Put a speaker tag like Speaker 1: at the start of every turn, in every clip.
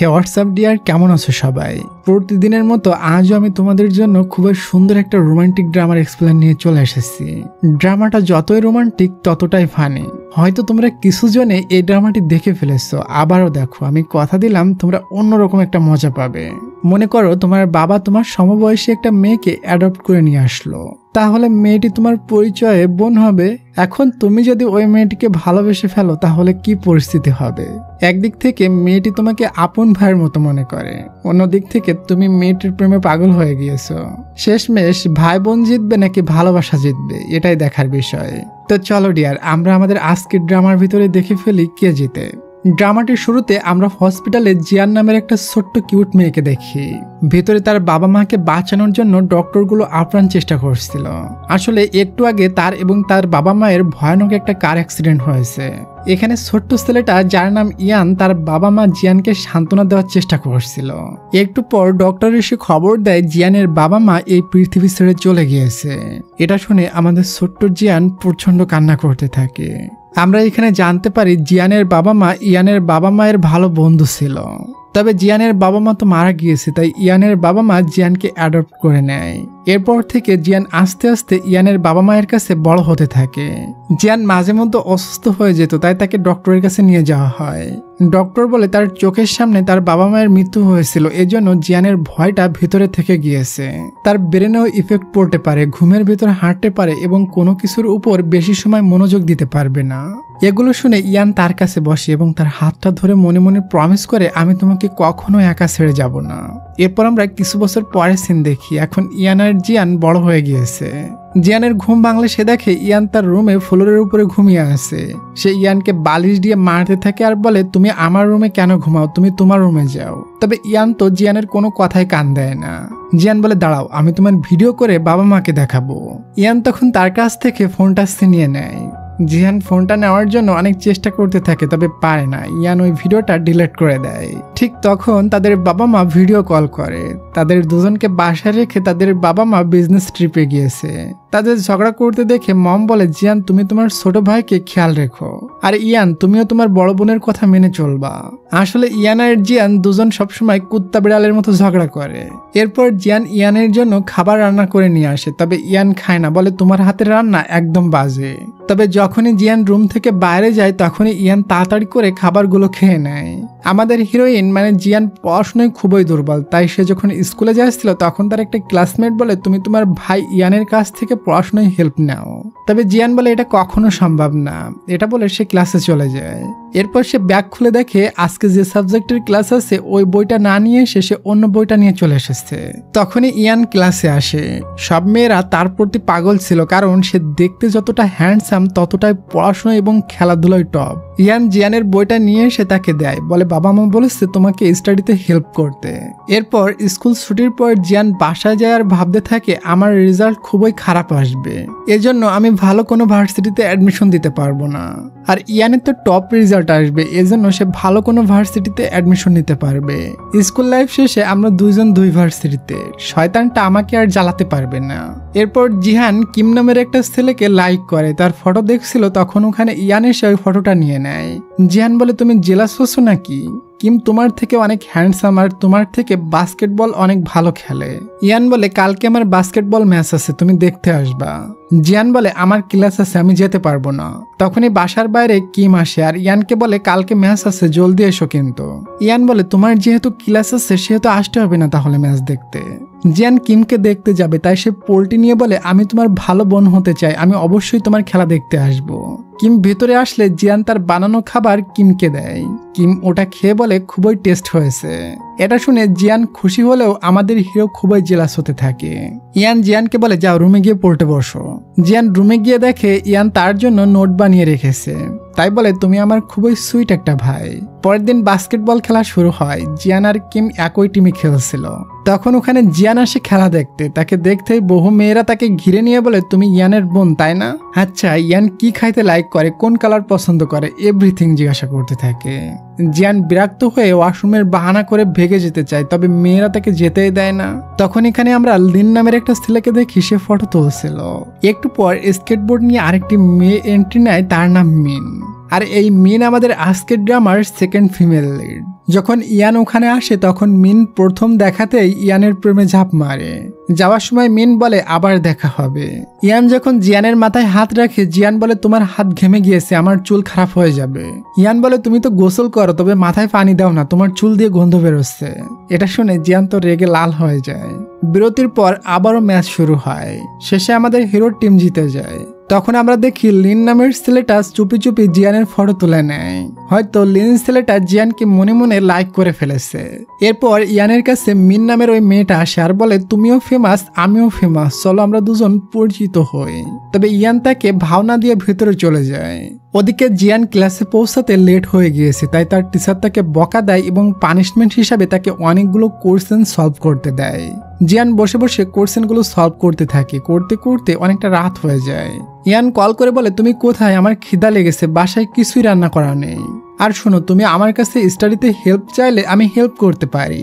Speaker 1: হে WhatsApp deer, কেমন আছো সবাই? প্রতিদিনের মতো আজও আমি তোমাদের জন্য খুবই সুন্দর একটা রোমান্টিক ড্রামার এক্সপ্লেন নিয়ে চলে এসেছি। ড্রামাটা যতই রোমান্টিক ততটাই ফানি। হয়তো তোমরা কিছু জনে এই ড্রামাটি দেখে ফেলেছো, আবারও দেখো, আমি কথা দিলাম তোমরা অন্যরকম একটা মজা পাবে। মনে করো তোমার বাবা তোমার সমবয়সী একটা মেয়েকে অ্যাডপ্ট করে নিয়ে আসলো, তাহলে মেয়েটি তোমার পরিচয়ে বোন হবে। এখন তুমি যদি ওই মেয়েটিকে ভালোবেসে ফেলো তাহলে কি পরিস্থিতি হবে? একদিক থেকে মেয়েটি তোমাকে আপন ভাইয়ের মতো মনে করে, অন্যদিক থেকে তুমি মেয়েটির প্রেমে পাগল হয়ে গিয়েছো। শেষমেশ ভাই বোন জিতবে নাকি ভালোবাসা জিতবে, এটাই দেখার বিষয়। তো চলো ডিয়ার, আমরা আমাদের আজকের ড্রামার ভিতরে দেখে ফেলি কে জিতে। ড্রামাটির শুরুতে আমরা হসপিটালে জিয়ান নামের একটা ছোট্ট কিউট মেয়েকে দেখি। ভেতরে তার বাবা মাকে বাঁচানোর জন্য ডক্টরগুলো আপ্রাণ চেষ্টা করছিল। আসলে একটু আগে তার এবং তার বাবা মায়ের ভয়ানক একটা কার অ্যাক্সিডেন্ট হয়েছে। এখানে ছোট্ট ছেলেটা যার নাম ইয়ান তার বাবা মা জিয়ানকে সান্ত্বনা দেওয়ার চেষ্টা করছিল। একটু পর ডক্টর এসে খবর দেয় জিয়ানের বাবা মা এই পৃথিবী ছেড়ে চলে গিয়েছে। এটা শুনে আমাদের ছোট্ট জিয়ান প্রচন্ড কান্না করতে থাকে। আমরা এখানে জানতে পারি জিয়ানের বাবা মা ইয়ানের বাবা মায়ের ভালো বন্ধু ছিল। তবে জিয়ানের বাবা মা তো মারা গিয়েছে, তাই ইয়ানের বাবা মা জিয়ানকে অ্যাডপ্ট করে নেয়। এরপর থেকে জিয়ান আস্তে আস্তে ইয়ানের বাবা মায়ের কাছে বড় হতে থাকে। জিয়ান মাঝে মধ্যে অসুস্থ হয়ে যেত, তাই তাকে ডক্টরের কাছে নিয়ে যাওয়া হয়। ডক্টর বলে তার চোখের সামনে তার বাবা মায়ের মৃত্যু হয়েছিল, এজন্য জিয়ানের ভয়টা ভিতরে থেকে গিয়েছে। তার ব্রেনেও ইফেক্ট পড়তে পারে, ঘুমের ভিতরে হাঁটতে পারে এবং কোনো কিছুর উপর বেশি সময় মনোযোগ দিতে পারবে না। এগুলো শুনে ইয়ান তার কাছে বসে এবং তার হাতটা ধরে মনে মনে প্রমিস করে, আমি তোমাকে কখনো একা ছেড়ে যাব না। এরপর আমরা কিছু বছর পরে সিন দেখি। এখন ইয়ান আর জিয়ান বড় হয়ে গিয়েছে। জিয়ানের ঘুম ভাঙলে সে দেখে ইয়ান তার রুমে ফ্লোরের উপরে ঘুমিয়ে আছে। সে ইয়ানকে বালিশ দিয়ে মারতে থাকে আর বলে, তুমি আমার রুমে কেন ঘুমাও, তুমি তোমার রুমে যাও। তবে ইয়ান তো জিয়ানের কোনো কথাই কান দেয় না। জিয়ান বলে, দাঁড়াও, আমি তোমার ভিডিও করে বাবা মাকে দেখাবো। ইয়ান তখন তার কাছ থেকে ফোনটা ছিনিয়ে নেয়। জিয়ান ফোনটা নেওয়ার জন্য অনেক চেষ্টা করতে থাকে, তবে পারে না। ইয়ান ওই ভিডিওটা ডিলিট করে দেয়। ঠিক তখন তাদের বাবা মা ভিডিও কল করে। তাদের দুজনকে বাসায় রেখে তাদের বাবা মা বিজনেস ট্রিপে গিয়েছে। তাদের ঝগড়া করতে দেখে মম বলে, জিয়ান তুমি তোমার ছোট ভাইকে খেয়াল রেখো, আর ইয়ান তুমিও তোমার বড় বোনের কথা মেনে চলবা। আসলে ইয়ান আর জিয়ান দুজন সবসময় কুত্তা বিড়ালের মতো ঝগড়া করে। এরপর জিয়ান ইয়ানের জন্য খাবার রান্না করে নিয়ে আসে, তবে ইয়ান খায় না, বলে তোমার হাতের রান্না একদম বাজে। তবে যখনই জিয়ান রুম থেকে বাইরে যায় তখনই ইয়ান তাড়াতাড়ি করে খাবারগুলো খেয়ে নেয়। আমাদের হিরোইন মানে জিয়ান পড়াশোনায় খুবই দুর্বল, তাই সে যখন স্কুলে যাচ্ছিল তখন তার একটা ক্লাসমেট বলে, তুমি তোমার ভাই ইয়ানের কাছ থেকে পড়াশোনায় হেল্প নাও। তবে জিয়ান বলে, এটা কখনো সম্ভব না। এটা বলে সে ক্লাসে চলে যায়। এরপর সে ব্যাগ খুলে দেখে আজকে যে সাবজেক্টের ক্লাস আছে ওই বইটা না নিয়ে সে অন্য বইটা নিয়ে চলে এসেছে। তখনই ইয়ান ক্লাসে আসে। সব মেয়েরা তার প্রতি পাগল ছিল, কারণ সে দেখতে যতটা হ্যান্ডসাম ততটাই পড়াশোনা এবং খেলাধুলায় টপ। ইয়ান জিয়ানের বইটা নিয়ে এসে তাকে দেয়, বলে বাবা মা বলেছে তোমাকে স্টাডিতে হেল্প করতে। এরপর স্কুল ছুটির পর জিয়ান বাসায় যায় আর ভাবতে থাকে, আমার রেজাল্ট খুবই খারাপ আসবে, এজন্য আমি ভালো কোনো ভার্সিটিতে অ্যাডমিশন দিতে পারবো না। আর ইয়ানের তো টপ রেজাল্ট আসবে, এজন্য সে ভালো কোনো ভার্সিটিতে অ্যাডমিশন নিতে পারবে। স্কুল লাইফ শেষে আমরা দুইজন দুই ভার্সিটিতে। শয়তানটা আমাকে আর জ্বালাতে পারবে না। এরপর জিহান কিম নামের একটা ছেলেকে লাইক করে, তার ফটো দেখছিল, তখন ওখানে ইয়ান এসে ওই ফটোটা নিয়ে নেয়। জিহান বলে, তুমি জেলাস হচ্ছো নাকি? কিম তোমার থেকে অনেক হ্যান্ডসাম আর তোমার থেকে বাস্কেটবল অনেক ভালো খেলে। ইয়ান বলে, কালকে আমার বাস্কেটবল ম্যাচ আছে, তুমি দেখতে আসবা। জিয়ান বলে, আমার ক্লাস আছে, আমি যেতে পারবো না। তখনই বাসার বাইরে কিম আসে আর ইয়ানকে বলে, কালকে ম্যাচ আছে, জলদি এসো কিন্তু। ইয়ান বলে, তোমার যেহেতু ক্লাস আছে সেহেতু আসতে হবে না তাহলে ম্যাচ দেখতে। জিয়ান কিমকে দেখতে যাবে, তাই সে পোল্টি নিয়ে বলে, আমি তোমার ভালো বোন হতে চাই, আমি অবশ্যই তোমার খেলা দেখতে আসবো। কিম ভেতরে আসলে জিয়ান তার বানানো খাবার কিমকে দেয়। কিম ওটা খেয়ে বলে, খুবই টেস্ট হয়েছে। এটা শুনে জিয়ান খুশি হলেও আমাদের হিরো খুবই জেলাস হতে থাকে। ইয়ান জিয়ানকে বলে, যাও রুমে গিয়ে পড়তে বসো। জিয়ান রুমে গিয়ে দেখে ইয়ান তার জন্য নোট বানিয়ে রেখেছে, তাই বলে, তুমি আমার খুবই সুইট একটা ভাই। পরের দিন বাস্কেটবল খেলা শুরু হয়। জিয়ান আর কিম একই টিমে খেলছিল। তখন ওখানে জিয়ান আসে খেলা দেখতে। তাকে দেখতেই বহু মেয়েরা তাকে ঘিরে নিয়ে বলে, তুমি ইয়ানের বোন তাই না? আচ্ছা, ইয়ান কি খাইতে লাইক করে, কোন কালার পছন্দ করে, এভরিথিং জিজ্ঞাসা করতে থাকে। জিয়ান বিরক্ত হয়ে ওয়াশরুমের বাহানা করে ভেগে যেতে চায়, তবে মেয়েরা তাকে যেতেই দেয় না। তখন এখানে আমরা লিন নামের একটা ছেলেকে দেখি, সে ফটো তুলছিল। একটু পর স্কেটবোর্ড নিয়ে আরেকটি মেয়ে এন্ট্রি নেয়, তার নাম মিন। আর এই মিন আমাদের আজকের ড্রামার সেকেন্ড ফিমেল লিড। যখন ইয়ান ওখানে আসে তখন মিন প্রথম দেখাতেই ইয়ানের প্রেমে ঝাঁপ মারে। যাওয়ার সময় মিন বলে আবার দেখা হবে। ইয়ান যখন জিয়ানের মাথায় হাত রাখে জিয়ান বলে তোমার হাত ঘেমে গিয়েছে, আমার চুল খারাপ হয়ে যাবে। ইয়ান বলে তুমি তো গোসল করো, তবে মাথায় পানি দাও না, তোমার চুল দিয়ে গন্ধ বেরোচ্ছে। এটা শুনে জিয়ান তো রেগে লাল হয়ে যায়। বিরতির পর আবারও ম্যাচ শুরু হয়। শেষে আমাদের হিরোর টিম জিতে যায়। তখন আমরা দেখি লিন নামের ছেলেটা চুপি চুপি জিয়ানের ফটো তুলে নেয়। হয়তো লিন ছেলেটা জিয়ানকে মনে মনে লাইক করে ফেলেছে। এরপর ইয়ানের কাছে মিন নামের ওই মেয়েটা আসে আর বলে তুমিও ফেমাস, আমিও ফেমাস, চলো আমরা দুজন পরিচিত হই। তবে ইয়ান তাকে ভাওনা দিয়ে ভেতরে চলে যায়। ওদিকে জিয়ান ক্লাসে পৌঁছাতে লেট হয়ে গিয়েছে, তাই তার টিচার তাকে বকা দেয় এবং পানিশমেন্ট হিসাবে তাকে অনেকগুলো কোশ্চেন সলভ করতে দেয়। জিয়ান বসে বসে কোশ্চেনগুলো সলভ করতে থাকে। করতে করতে অনেকটা রাত হয়ে যায়। ইয়ান কল করে বলে তুমি কোথায়, আমার খিদা লেগেছে, বাসায় কিছুই রান্না করা নেই। আর শোনো, তুমি আমার কাছে স্টাডিতে হেল্প চাইলে আমি হেল্প করতে পারি।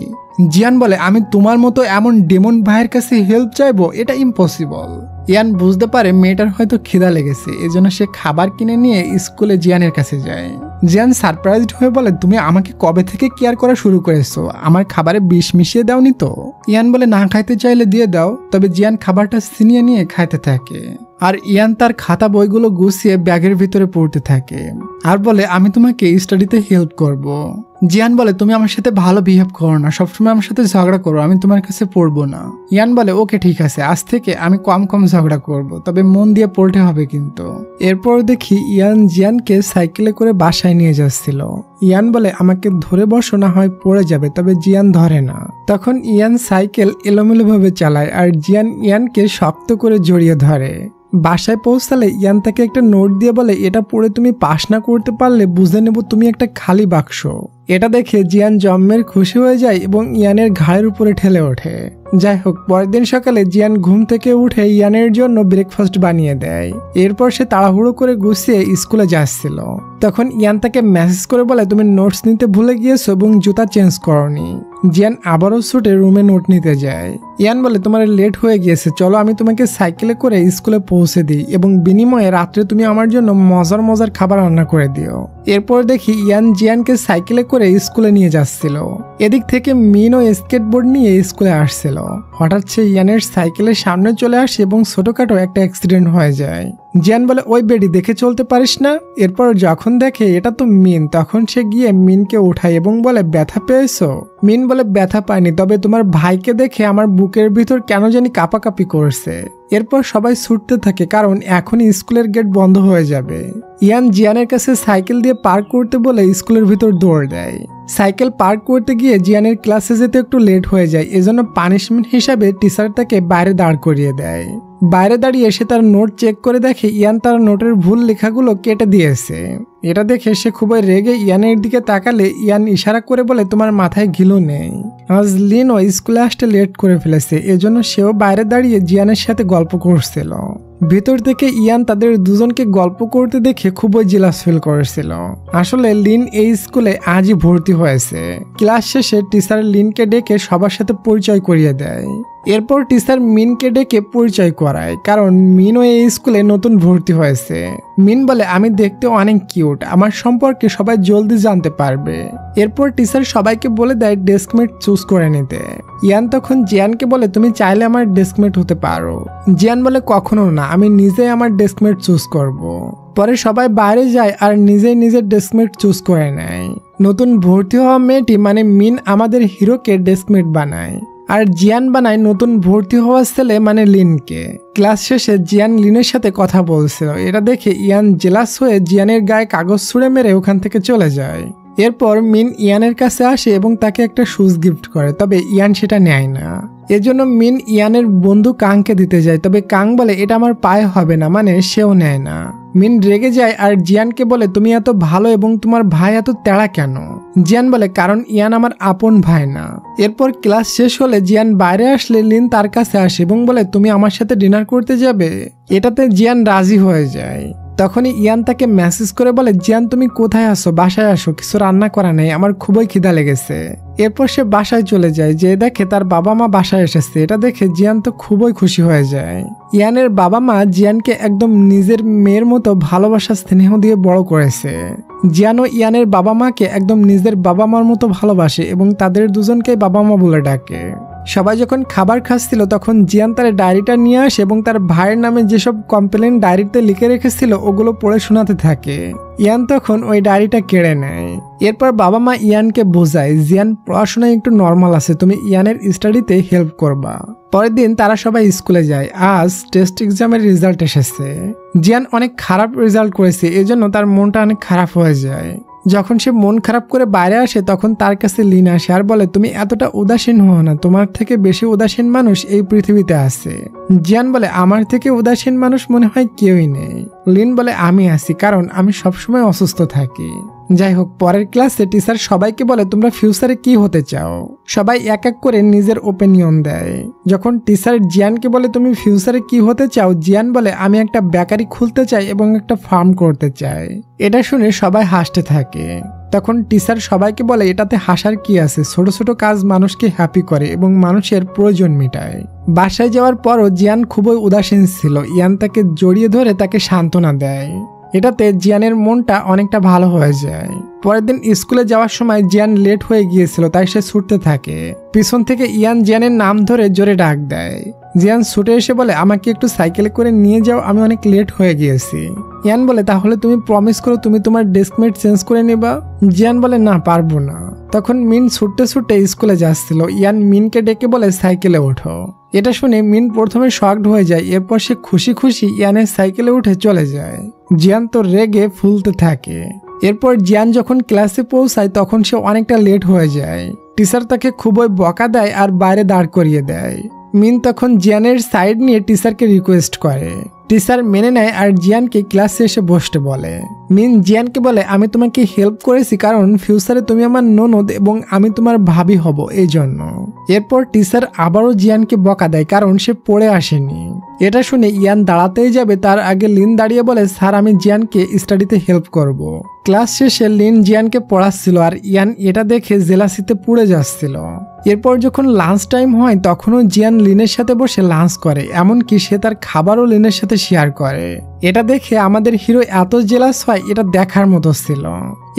Speaker 1: জিয়ান বলে আমি তোমার মতো এমন ডেমন ভাইয়ের কাছে হেল্প চাইবো, এটা ইম্পসিবল। ইয়ান বুঝতে পারে মেয়েটার হয়তো খিদা লেগেছে, এজন্য সে খাবার কিনে নিয়ে স্কুলে জিয়ানের কাছে যায়। জিয়ান সারপ্রাইজড হয়ে বলে তুমি আমাকে কবে থেকে কেয়ার করা শুরু করেছো, আমার খাবারে বিষ মিশিয়ে দাওনি তো? ইয়ান বলে না খাইতে চাইলে দিয়ে দাও। তবে জিয়ান খাবারটা ছিনিয়ে নিয়ে খাইতে থাকে। আর ইয়ান তার খাতা বইগুলো গুছিয়ে ব্যাগের ভিতরে পড়তে থাকে আর বলে আমি তোমাকে স্টাডিতে হেল্প করব। জিয়ান বলে তুমি আমার সাথে ভালো বিহেভ করো না, সবসময় আমার সাথে ঝগড়া করো, আমি তোমার কাছে পড়বো না। ইয়ান বলে ওকে ঠিক আছে, আজ থেকে আমি কম কম ঝগড়া করব, তবে মন দিয়ে পড়তে হবে কিন্তু। এরপর দেখি ইয়ান জিয়ানকে সাইকেলে করে বাসায় নিয়ে যাচ্ছিল। ইয়ান বলে আমাকে ধরে বসো, না হয় পড়ে যাবে, তবে জিয়ান ধরে না। তখন ইয়ান সাইকেল এলোমেলো ভাবে চালায় আর জিয়ান ইয়ানকে শক্ত করে জড়িয়ে ধরে। বাসায় পৌঁছালে ইয়ান তাকে একটা নোট দিয়ে বলে এটা পড়ে তুমি পাস না করতে পারলে বুঝে নেব তুমি একটা খালি বাক্স। এটা দেখে জিয়ান জম্মের খুশি হয়ে যায় এবং ইয়ানের ঘাড়ের উপরে ঠেলে ওঠে। যাই হোক, পরের দিন সকালে জিয়ান ঘুম থেকে উঠে ইয়ানের জন্য ব্রেকফাস্ট বানিয়ে দেয়। এরপর সে তাড়াহুড়ো করে গুছিয়ে স্কুলে যাচ্ছিল। তখন ইয়ান তাকে মেসেজ করে বলে তুমি নোটস নিতে ভুলে গিয়েছো এবং জুতা চেঞ্জ করনি। জিয়ান আবারও ছুটে রুমে নোট নিতে যায়। ইয়ান বলে তোমার লেট হয়ে গিয়েছে, চলো আমি তোমাকে সাইকেলে করে স্কুলে পৌঁছে দিই এবং বিনিময়ে রাত্রে তুমি আমার জন্য মজার মজার খাবার রান্না করে দিও। এরপর দেখি ইয়ান জিয়ানকে সাইকেলে করে স্কুলে নিয়ে যাচ্ছিল। এদিক থেকে মিনও স্কেটবোর্ড নিয়ে স্কুলে আসছিল। হঠাৎ সে ইয়ানের সাইকেলের সামনে চলে আসে এবং ছোটখাটো একটা অ্যাক্সিডেন্ট হয়ে যায়। জিয়ান বলে ওই বেডি দেখে চলতে পারিস না? এরপর যখন দেখে এটা তো মিন, তখন সে গিয়ে মিনকে উঠায় এবং বলে ব্যথা পেয়েছো? মিন বলে ব্যথা পায়নি, তবে তোমার ভাইকে দেখে আমার বুকের ভিতর কেন জানি কাঁপাকাঁপি করছে। এরপর সবাই ছুটতে থাকে কারণ এখনই স্কুলের গেট বন্ধ হয়ে যাবে। ইয়ান জিয়ানের কাছে সাইকেল দিয়ে পার্ক করতে বলে স্কুলের ভিতর দৌড় দেয়। সাইকেল পার্ক করতে গিয়ে জিয়ানের ক্লাসে যেতে একটু লেট হয়ে যায়, এজন্য পানিশমেন্ট হিসাবে টিচার তাকে বাইরে দাঁড় করিয়ে দেয়। বাইরে দাঁড়িয়ে এসে তার নোট চেক করে দেখে ইয়ান তার নোটের ভুল লেখাগুলো কেটে দিয়েছে। এটা দেখে সে খুবই রেগে ইয়ানের দিকে তাকালে ইয়ান ইশারা করে বলে তোমার মাথায় ঘিলু নেই। আজ লিনও স্কুলে আসতে লেট করে ফেলেছে, এজন্য সেও বাইরে দাঁড়িয়ে জিয়ানের সাথে গল্প করছিল। ভেতর থেকে ইয়ান তাদের দুজনকে গল্প করতে দেখে খুবই জেলাস ফিল করেছিল। আসলে লিন এই স্কুলে আজই ভর্তি হয়েছে। ক্লাস শেষে টিচার লিনকে ডেকে সবার সাথে পরিচয় করিয়ে দেয়। এরপর টিচার মিনকে ডেকে পরিচয় করায়, কারণ মিনও এই স্কুলে নতুন ভর্তি হয়েছে। মিন বলে আমি দেখতে অনেক কিউট, আমার সম্পর্কে সবাই জলদি জানতে পারবে। এরপর টিচার সবাইকে বলে দেয় ডেস্কমেট চুজ করে নিতে। ইয়ান তখন জিয়ানকে বলে তুমি চাইলে আমার ডেস্কমেট হতে পারো। জিয়ান বলে কখনো না, আমি নিজেই আমার ডেস্কমেট চুজ করব। পরে সবাই বাইরে যায় আর নিজেই নিজের ডেস্কমেট চুজ করে নেয়। নতুন ভর্তি হওয়া মেয়েটি মানে মিন আমাদের হিরোকে ডেস্কমেট বানায় আর জিয়ান বানায় নতুন ভর্তি হওয়া ছেলে মানে লিনকে। ক্লাস শেষে জিয়ান লিনের সাথে কথা বলছিল। এটা দেখে ইয়ান জেলাস হয়ে জিয়ানের গায়ে কাগজ ছুঁড়ে মেরে ওখান থেকে চলে যায়। এরপর মিন ইয়ানের কাছে আসে এবং তাকে একটা শুজ গিফট করে, তবে ইয়ান সেটা নেয় না। এজন্য মিন ইয়ানের বন্ধু কাংকে দিতে যায়, তবে কাং বলে এটা আমার পায়ে হবে না, মানে সেও নেয় না। মিন রেগে যায় আর জিয়ানকে বলে তুমি এত ভালো এবং তোমার ভাই এত তেড়া কেন? জিয়ান বলে কারণ ইয়ান আমার আপন ভাই না। এরপর ক্লাস শেষ হলে জিয়ান বাইরে আসলে লিন তার কাছে আসে এবং বলে তুমি আমার সাথে ডিনার করতে যাবে? এটাতে জিয়ান রাজি হয়ে যায়। তখনই ইয়ান তাকে মেসেজ করে বলে, জিয়ান তুমি কোথায় আসো, বাসায় আসো, কিছু রান্না করা নেই, আমার খুবই খিদা লেগেছে। এরপর সে বাসায় চলে যায়, যে দেখে তার বাবা মা বাসায় এসেছে। এটা দেখে জিয়ান তো খুবই খুশি হয়ে যায়। ইয়ানের বাবা মা জিয়ানকে একদম নিজের মেয়ের মতো ভালোবাসা স্নেহ দিয়ে বড় করেছে। জিয়ানও ইয়ানের বাবা মাকে একদম নিজের বাবা মার মতো ভালোবাসে এবং তাদের দুজনকে বাবা মা বলে ডাকে। সবাই যখন খাবার খাচ্ছিল তখন জিয়ান তার ডায়েরিটা নিয়ে আসে এবং তার ভাইয়ের নামে যেসব কমপ্লেন ডায়েরিতে লিখে রেখেছিল ওগুলো পড়ে শোনাতে থাকে। ইয়ান তখন ওই ডায়েরিটা কেড়ে নেয়। এরপর বাবা মা ইয়ানকে বোঝায়, জিয়ান পড়াশোনায় একটু নর্মাল আছে, তুমি ইয়ানের স্টাডিতে হেল্প করবা। পরের দিন তারা সবাই স্কুলে যায়। আজ টেস্ট এক্সামের রেজাল্ট এসেছে। জিয়ান অনেক খারাপ রেজাল্ট করেছে, এজন্য তার মনটা অনেক খারাপ হয়ে যায়। যখন সে মন খারাপ করে বাইরে আসে তখন তার কাছে লিন আসে আর বলে, তুমি এতটা উদাসীন হও না, তোমার থেকে বেশি উদাসীন মানুষ এই পৃথিবীতে আছে। জিয়ান বলে, আমার থেকে উদাসীন মানুষ মনে হয় কেউই নেই। লিন বলে, আমি আছি, কারণ আমি সবসময় অসুস্থ থাকি। যাই হোক, পরের ক্লাসে টিচার সবাইকে বলে, তোমরা ফিউচারে কি হতে চাও? সবাই এক এক করে নিজের ওপিনিয়ন দেয়। যখন টিচার জিয়ানকে বলে, তুমি ফিউচারে কি হতে চাও? জিয়ান বলে, আমি একটা বেকারি খুলতে চাই এবং একটা ফার্ম করতে চাই। এটা শুনে সবাই হাসতে থাকে। তখন টিচার সবাইকে বলে, এটাতে হাসার কি আছে, ছোট ছোট কাজ মানুষকে হ্যাপি করে এবং মানুষের প্রয়োজন মেটায়। বাসায় যাওয়ার পরও জিয়ান খুবই উদাসীন ছিল। ইয়ান তাকে জড়িয়ে ধরে তাকে সান্ত্বনা দেয়। এটাতে জিয়ানের মনটা অনেকটা ভালো হয়ে যায়। পরের দিন স্কুলে যাওয়ার সময় জিয়ান লেট হয়ে গিয়েছিল, তাই সে ছুটতে থাকে। পিছন থেকে ইয়ান জিয়ানের নাম ধরে জোরে ডাক দেয়। জিয়ান ছুটে এসে বলে, আমাকে একটু সাইকেলে করে নিয়ে যাও, আমি অনেক লেট হয়ে গিয়েছি। ইয়ান বলে, তাহলে তুমি প্রমিস করো তুমি তোমার ডেস্কমেট চেঞ্জ করে নেবা। জিয়ান বলে, না, পারবো না। তখন মিন ছুটতে ছুটতে স্কুলে যাচ্ছিল। ইয়ান মিনকে ডেকে বলে, সাইকেলে ওঠো। এটা শুনে মিন প্রথমে শকড হয়ে যায়। এরপর সে খুশি খুশি ইয়ানের সাইকেলে উঠে চলে যায়। জিয়ান তো রেগে ফুলতে থাকে। এরপর জিয়ান যখন ক্লাসে পৌঁছায় তখন সে অনেকটা লেট হয়ে যায়। টিচার তাকে খুবই বকা দেয় আর বাইরে দাঁড় করিয়ে দেয়। মিন তখন জিয়ানের সাইড নিয়ে টিচারকে রিকোয়েস্ট করে। টিচার মেনে নেয় আর জিয়ানকে ক্লাসে এসে বসতে বলে। মিন জিয়ানকে বলে, আমি তোমাকে হেল্প করেছি কারণ ফিউচারে তুমি আমার ননদ এবং আমি তোমার ভাবি হব, এই জন্য। এরপর টিচার আবারও জিয়ানকে বকা দেয় কারণ সে পড়ে আসেনি। এটা শুনে ইয়ান দাঁড়াতেই যাবে, তার আগে লিন দাঁড়িয়ে বলে, স্যার আমি জিয়ানকে স্টাডিতে হেল্প করব। ক্লাস শেষে লিন জিয়ানকে পড়াচ্ছিল আর ইয়ান এটা দেখে জেলাসিতে পুড়ে যাচ্ছিল। এরপর যখন লাঞ্চ টাইম হয় তখনও জিয়ান লিনের সাথে বসে লাঞ্চ করে, এমনকি সে তার খাবারও লিনের সাথে শেয়ার করে। এটা দেখে আমাদের হিরো এত জেলাস হয়, এটা দেখার মতো ছিল।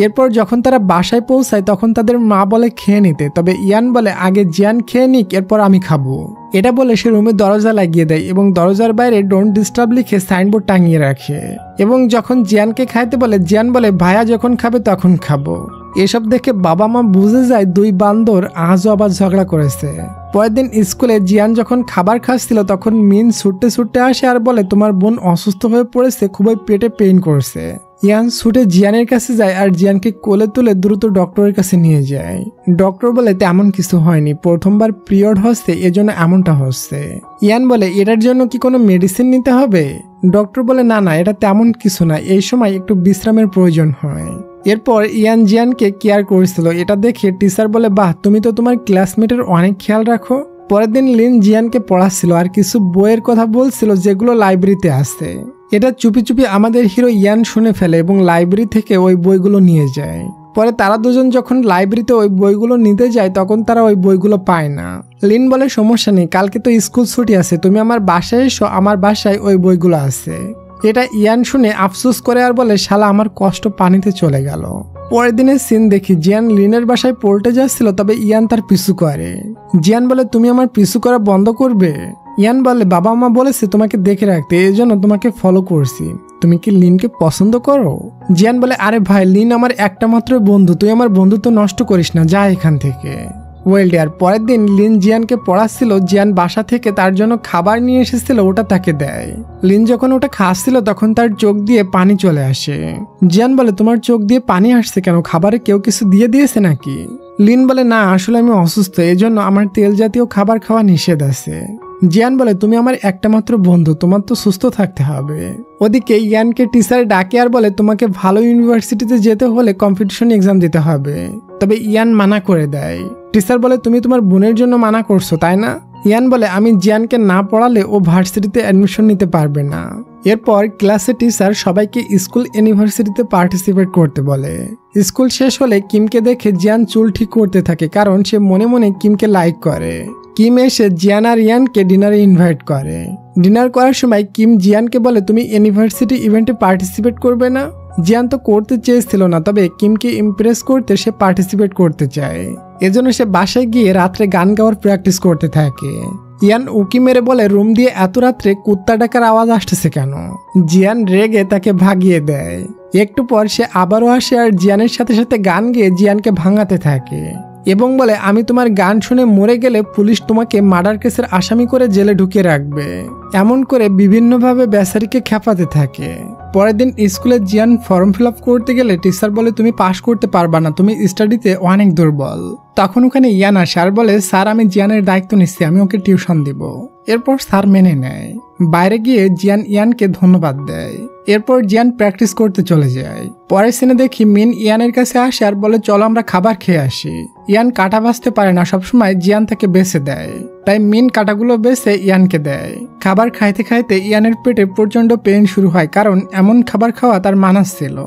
Speaker 1: এরপর যখন তারা বাসায় পৌঁছায় তখন তাদের মা বলে খেয়ে নিতে, তবে ইয়ান বলে আগে জিয়ান খেয়ে নিক, এরপর আমি খাবো। এটা বলে সে রুমে দরজা লাগিয়ে দেয় এবং দরজার বাইরে ডোন্ট ডিস্টার্ব লিখে সাইনবোর্ড টাঙিয়ে রাখে। এবং যখন জিয়ানকে খাইতে বলে, জিয়ান বলে ভাইয়া যখন খাবে তখন খাবো। এসব দেখে বাবা মা বুঝে যায় দুই বান্দর আজও আবার ঝগড়া করেছে। পরের দিন স্কুলে জিয়ান যখন খাবার খাচ্ছিল তখন মিন ছুটতে ছুটতে আসে আর বলে, তোমার বোন অসুস্থ হয়ে পড়েছে, খুবই পেটে পেইন করছে। ইয়ান ছুটে জিয়ানের কাছে যায় আর জিয়ানকে কোলে তুলে দ্রুত ডক্টরের কাছে নিয়ে যায়। ডক্টর বলে তেমন কিছু হয়নি, প্রথমবার পিরিয়ড হচ্ছে এজন্য এমনটা হচ্ছে। ইয়ান বলে, এটার জন্য কি কোনো মেডিসিন নিতে হবে? ডক্টর বলে, না না, এটা তেমন কিছু না, এই সময় একটু বিশ্রামের প্রয়োজন হয়। এরপর ইয়ান জিয়ানকে কেয়ার করেছিল। এটা দেখে টিচার বলে, বাহ, তুমি তো তোমার ক্লাসমেটের অনেক খেয়াল রাখো। পরের দিন লিন জিয়ানকে পড়াচ্ছিল আর কিছু বইয়ের কথা বলছিল যেগুলো লাইব্রেরিতে আছে। এটা চুপি চুপি আমাদের হিরো ইয়ান শুনে ফেলে এবং লাইব্রেরি থেকে ওই বইগুলো নিয়ে যায়। পরে তারা দুজন যখন লাইব্রেরিতে ওই বইগুলো নিতে যায় তখন তারা ওই বইগুলো পায় না। লিন বলে, সমস্যা নেই, কালকে তো স্কুল ছুটি আছে, তুমি আমার বাসায় এসো, আমার বাসায় ওই বইগুলো আছে। এটা ইয়ান শুনে আফসোস করে আর বলে, শালা আমার কষ্ট পানিতে চলে গেল। পরের দিনের সিন দেখি, জিয়ান লিনের বাসায় পড়তে যাচ্ছিল, তবে ইয়ান তার পিছু করে। জিয়ান বলে, তুমি আমার পিছু করা বন্ধ করবে? ইয়ান বলে, বাবা মা বলেছে তোমাকে দেখে রাখতে, এই জন্য তোমাকে ফলো করছি। তুমি কি লিনকে পছন্দ করো? জিয়ান বলে, আরে ভাই, লিন আমার একটা মাত্র বন্ধু, তুই আমার বন্ধুত্ব নষ্ট করিস না, যা এখান থেকে। Well dear. পরের দিন লিন জিয়ানকে পড়াচ্ছিল। জিয়ান বাসা থেকে তার জন্য খাবার নিয়ে এসেছিল, ওটা তাকে দেয়। লিন যখন ওটা খাচ্ছিল তখন তার চোখ দিয়ে পানি চলে আসে। জিয়ান বলে, তোমার চোখ দিয়ে পানি আসছে কেন? খাবারে কেউ কিছু দিয়ে দিয়েছে নাকি? লিন বলে, না, আসলে আমি অসুস্থ, এজন্য আমার তেল জাতীয় খাবার খাওয়া নিষেধ আছে। জিয়ান বলে, তুমি আমার একটা মাত্র বন্ধু, তোমার তো সুস্থ থাকতে হবে। ওদিকে ইয়ানকে টিচার ডাকে আর বলে, তোমাকে ভালো ইউনিভার্সিটিতে যেতে হলে কম্পিটিশন এক্সাম দিতে হবে। তবে ইয়ান মানা করে দেয়। টিচার বলে, তুমি তোমার বোনের জন্য মানা করছো তাই না? ইয়ান বলে, আমি জিয়ানকে না পড়ালে ও ভার্সিটিতে অ্যাডমিশন নিতে পারবে না। এরপর ক্লাসে টিচার সবাইকে স্কুল ইউনিভার্সিটিতে পার্টিসিপেট করতে বলে। স্কুল শেষ হলে কিমকে দেখে জিয়ান চুল ঠিক করতে থাকে, কারণ সে মনে মনে কিমকে লাইক করে। কিম এসে জিয়ান আর ইয়ানকে ডিনারে ইনভাইট করে। ডিনার করার সময় কিম জিয়ানকে বলে, তুমি ইউনিভার্সিটি ইভেন্টে পার্টিসিপেট করবে না? জিয়ান তো করতে চেয়েছিল না, তবে কিমকে ইমপ্রেস করতে সে পার্টিসিপেট করতে চায়। এজন্য সে বাসায় গিয়ে রাত্রে গান গাওয়ার প্র্যাকটিস করতে থাকে। ইয়ান উকি মেরে বলে, রুম দিয়ে এত রাত্রে কুত্তা ডাকার আওয়াজ আসতেছে কেন? জিয়ান রেগে তাকে ভাগিয়ে দেয়। একটু পর সে আবারও আসে আর জিয়ানের সাথে সাথে গান গেয়ে জিয়ানকে ভাঙাতে থাকে এবং বলে, আমি তোমার গান শুনে মরে গেলে পুলিশ তোমাকে মার্ডার কেসের আসামি করে জেলে ঢুকিয়ে রাখবে। এমন করে বিভিন্নভাবে বেচারিকে খেপাতে থাকে। পরের দিন স্কুলে জিয়ান ফর্ম ফিল আপ করতে গেলে টিচার বলে, তুমি পাশ করতে পারবা না, তুমি স্টাডিতে অনেক দুর্বল। তখন ওখানে ইয়ান আসে আর বলে, স্যার আমি জিয়ানের দায়িত্ব নিচ্ছি, আমি ওকে টিউশন দিব। এরপর স্যার মেনে নেয়। বাইরে গিয়ে জিয়ান ইয়ানকে ধন্যবাদ দেয়। এরপর জিয়ান প্র্যাকটিস করতে চলে যায়। পরের সিনে দেখি মিন ইয়ানের কাছে আসে আর বলে, চলো আমরা খাবার খেয়ে আসি। ইয়ান কাটা বাছতে পারে না, সবসময় জিয়ান তাকে বেছে দেয়। তাই মিন কাটাগুলো বেছে ইয়ানকে দেয়। খাবার খাইতে খাইতে ইয়ানের পেটে প্রচন্ড পেইন শুরু হয়, কারণ এমন খাবার খাওয়া তার মানাস ছিল।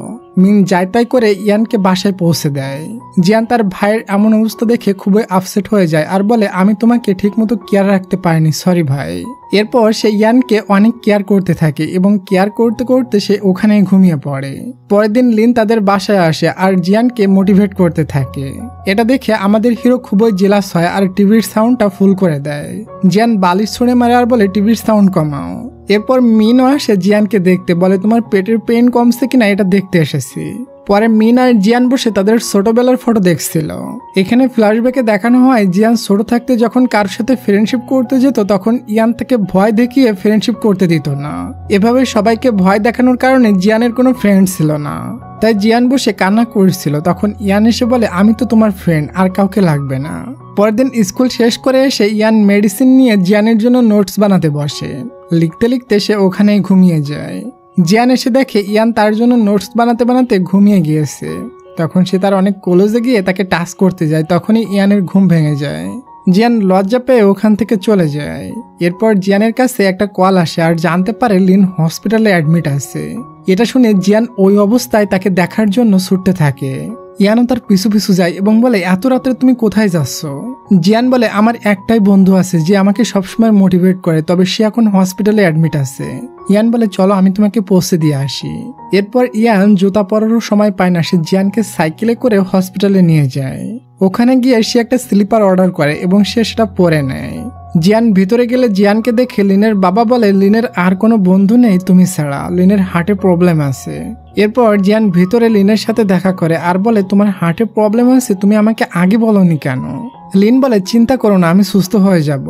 Speaker 1: মিন যাই তাই করে ইয়ানকে বাসায় পৌঁছে দেয়। জিয়ান তার ভাইয়ের এমন অবস্থা দেখে খুবই আপসেট হয়ে যায় আর বলে, আমি তোমাকে ঠিকমতো কেয়ার রাখতে পারিনি, সরি ভাই। এরপর সে ইয়ানকে অনেক কেয়ার করতে থাকে এবং কেয়ার করতে করতে সে ওখানে ঘুমিয়ে পড়ে। পরের দিন লিন তাদের বাসায় আসে আর জিয়ানকে মোটিভেট করতে থাকে। এটা দেখে আমাদের হিরো খুবই জেলাস হয় আর টিভির সাউন্ডটা ফুল করে দেয়। জিয়ান বালিশ ছুঁড়ে মারে আর বলে, টিভির সাউন্ড কমাও। এরপর মিনও আসে জিয়ানকে দেখতে, বলে, তোমার পেটের পেইন কমছে কিনা এটা দেখতে এসেছি। পরে মিন আর জিয়ান বসে তাদের ছোটবেলার ফটো দেখছিল। এখানে ফ্ল্যাশব্যাকে দেখানো হয় জিয়ান ছোট থাকতে যখন কার সাথে ফ্রেন্ডশিপ করতে যেত তখন ইয়ান তাকে ভয় দেখিয়ে ফ্রেন্ডশিপ করতে দিত না। এভাবে সবাইকে ভয় দেখানোর কারণে জিয়ানের কোনো ফ্রেন্ড ছিল না। তাই জিয়ান বসে কান্না করছিল। তখন ইয়ান এসে বলে, আমি তো তোমার ফ্রেন্ড, আর কাউকে লাগবে না। পরের দিন স্কুল শেষ করে এসে ইয়ান মেডিসিন নিয়ে জিয়ানের জন্য নোটস বানাতে বসে। লিখতে লিখতে সে ওখানেই ঘুমিয়ে যায়। জিয়ান এসে দেখে ইয়ান তার জন্য নোটস বানাতে বানাতে ঘুমিয়ে গিয়েছে। তখন সে তার অনেক ক্লোজে গিয়ে তাকে টাচ করতে যায়, তখনই ইয়ানের ঘুম ভেঙে যায়। জিয়ান লজ্জা পেয়ে ওখান থেকে চলে যায়। এরপর জিয়ানের কাছে একটা কল আসে আর জানতে পারে লিন হসপিটালে অ্যাডমিট আছে। এটা শুনে জিয়ান ওই অবস্থায় তাকে দেখার জন্য ছুটতে থাকে। ইয়ানও তার পিছু পিছু যায় এবং বলে, এত রাত্রে তুমি কোথায় যাচ্ছ? জিয়ান বলে, আমার একটাই বন্ধু আছে যে আমাকে সবসময় মোটিভেট করে, তবে সে এখন হসপিটালে অ্যাডমিট আছে। ইয়ান বলে, চলো আমি তোমাকে পৌঁছে দিয়ে আসি। এরপর ইয়ান জুতা পরারও সময় পায় না, সে জিয়ানকে সাইকেলে করে হসপিটালে নিয়ে যায়। ওখানে গিয়ে সে একটা স্লিপার অর্ডার করে এবং সে সেটা পরে নেয়। জিয়ান ভিতরে গেলে জিয়ানকে দেখে লিনের বাবা বলে, লিনের আর কোনো বন্ধু নেই তুমি ছাড়া, লিনের হার্টে প্রবলেম আছে। এরপর জিয়ান ভিতরে লিনের সাথে দেখা করে আর বলে, তোমার হার্টে প্রবলেম আছে, তুমি আমাকে আগে বলোনি কেন? লিন বলে, চিন্তা করো না, আমি সুস্থ হয়ে যাব।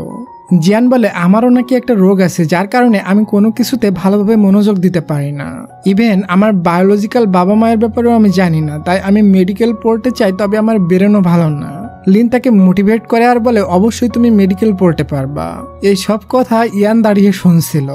Speaker 1: জিয়ান বলে, আমারও নাকি একটা রোগ আছে যার কারণে আমি কোনো কিছুতে ভালোভাবে মনোযোগ দিতে পারি না। ইভেন আমার বায়োলজিক্যাল বাবা মায়ের ব্যাপারেও আমি জানি না, তাই আমি মেডিকেল পড়তে চাই, তবে আমার ব্রেনও ভালো না। লিন তাকে মোটিভেট করে আর বলে, অবশ্যই তুমি মেডিকেল পড়তে পারবা। এই সব কথা ইয়ান দাঁড়িয়ে শুনছিল।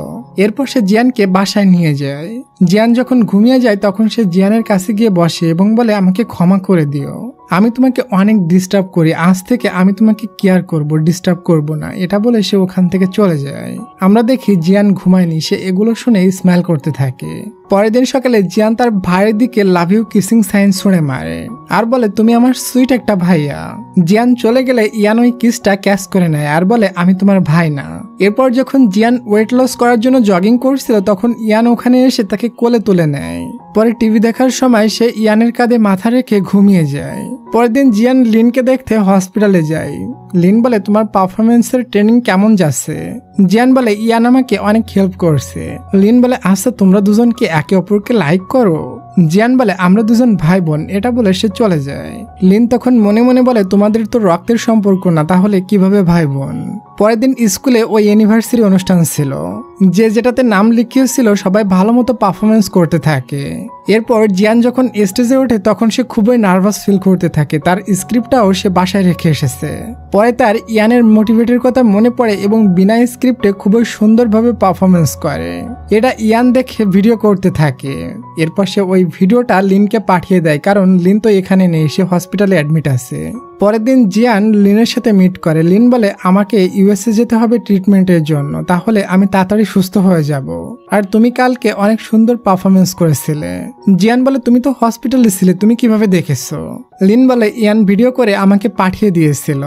Speaker 1: এরপর সে জিয়ানকে বাসায় নিয়ে যায়। জিয়ান যখন ঘুমিয়ে যায় তখন সে জিয়ানের কাছে গিয়ে বসে এবং বলে, আমাকে ক্ষমা করে দিও, আমি তোমাকে অনেক ডিস্টার্ব করি, আজ থেকে আমি তোমাকে কেয়ার করব, ডিস্টার্ব করব না। এটা বলে সে ওখান থেকে চলে যায়। আমরা দেখি জিয়ান ঘুমায়নি, সে এগুলো শুনে স্মাইল করতে থাকে। পরের দিন সকালে জিয়ান তার ভাইয়ের দিকে লাভ ইউ কিসিং সাইন ছুঁড়ে মারে আর বলে, তুমি আমার সুইট একটা ভাইয়া। জিয়ান চলে গেলে ইয়ান ওই কিসটা ক্যাচ করে নেয় আর বলে, আমি তোমার ভাই না। এরপর যখন জিয়ান ওয়েট লস করার জন্য জগিং করছিল তখন ইয়ান ওখানে এসে তাকে কোলে তুলে নেয়। পরে টিভি দেখার সময় সে ইয়ানের কাঁধে মাথা রেখে ঘুমিয়ে যায়। পরের দিন জিয়ান লিনকে দেখতে হসপিটালে যায়। লিন বলে, তোমার পারফরমেন্সের ট্রেনিং কেমন যাচ্ছে? জিয়ান বলে, ইয়ান আমাকে অনেক হেল্প করছে। লিন বলে, আচ্ছা তোমরা দুজন কি একে অপরকে লাইক করো? জিয়ান বলে, আমরা দুজন ভাই বোন। এটা বলে সে চলে যায়। লিন তখন মনে মনে বলে, তোমাদের তো রক্তের সম্পর্ক না, তাহলে কিভাবে ভাই বোন? পরের দিন স্কুলে ওই ইউনিভার্সিটি অনুষ্ঠান ছিল। যে যেটাতে নাম লিখিয়েছিল সবাই ভালো মতো পারফরমেন্স করতে থাকে। এরপর জিয়ান যখন স্টেজে ওঠে তখন সে খুবই নার্ভাস ফিল করতে থাকে। তার স্ক্রিপ্টটাও সে বাসায় রেখে এসেছে। পরে তার ইয়ানের মোটিভেটের কথা মনে পড়ে এবং বিনা স্ক্রিপ্টে খুবই সুন্দরভাবে পারফরমেন্স করে। এটা ইয়ান দেখে ভিডিও করতে থাকে। এরপর সে ওই ভিডিওটা লিনকে পাঠিয়ে দেয়, কারণ লিন তো এখানে নেই, সে হসপিটালে অ্যাডমিট আছে। পরের দিন জিয়ান লিনের সাথে মিট করে। লিন বলে, আমাকে ইউএসএ যেতে হবে ট্রিটমেন্টের জন্য, তাহলে আমি তাড়াতাড়ি সুস্থ হয়ে যাব। আর তুমি কালকে অনেক সুন্দর পারফরমেন্স করেছিলে। জিয়ান বলে তুমি তো হসপিটালে ছিলে, তুমি কিভাবে দেখেছো? লিন বলে ইয়ান ভিডিও করে আমাকে পাঠিয়ে দিয়েছিল।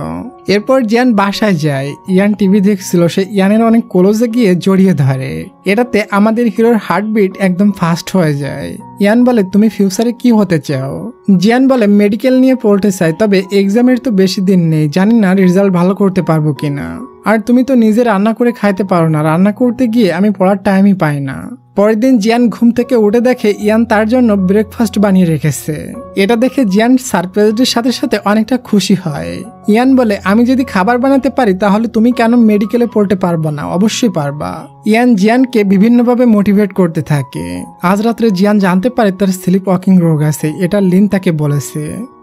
Speaker 1: এরপর জিয়ান বাসায় যায়। ইয়ান টিভি দেখছিল, সে ইয়ানের অনেক ক্লোজে গিয়ে জড়িয়ে ধরে। এটাতে আমাদের হিরোর হার্টবিট একদম ফাস্ট হয়ে যায়। ইয়ান বলে তুমি ফিউচারে কি হতে চাও? জিয়ান বলে মেডিকেল নিয়ে পড়তে চাই, তবে এক্সামের তো বেশি দিন নেই, জানি না রেজাল্ট ভালো করতে পারবো কিনা। আর তুমি তো নিজে রান্না করে খাইতে পারো না, রান্না করতে গিয়ে আমি পড়ার টাইমই পাই না। পরের দিন জিয়ান ঘুম থেকে উঠে দেখে ইয়ান তার জন্য ব্রেকফাস্ট বানিয়ে রেখেছে। এটা দেখে জিয়ান সারপ্রাইজের সাথে সাথে অনেকটা খুশি হয়। ইয়ান বলে আমি যদি খাবার বানাতে পারি তাহলে তুমি কেন মেডিকেলে পড়তে পারবো না? অবশ্যই পারবা। ইয়ান জিয়ানকে বিভিন্নভাবে মোটিভেট করতে থাকে। আজ রাত্রে জিয়ান জানতে পারে তার স্লিপ ওয়াকিং রোগ আছে, এটা লিন তাকে বলেছে।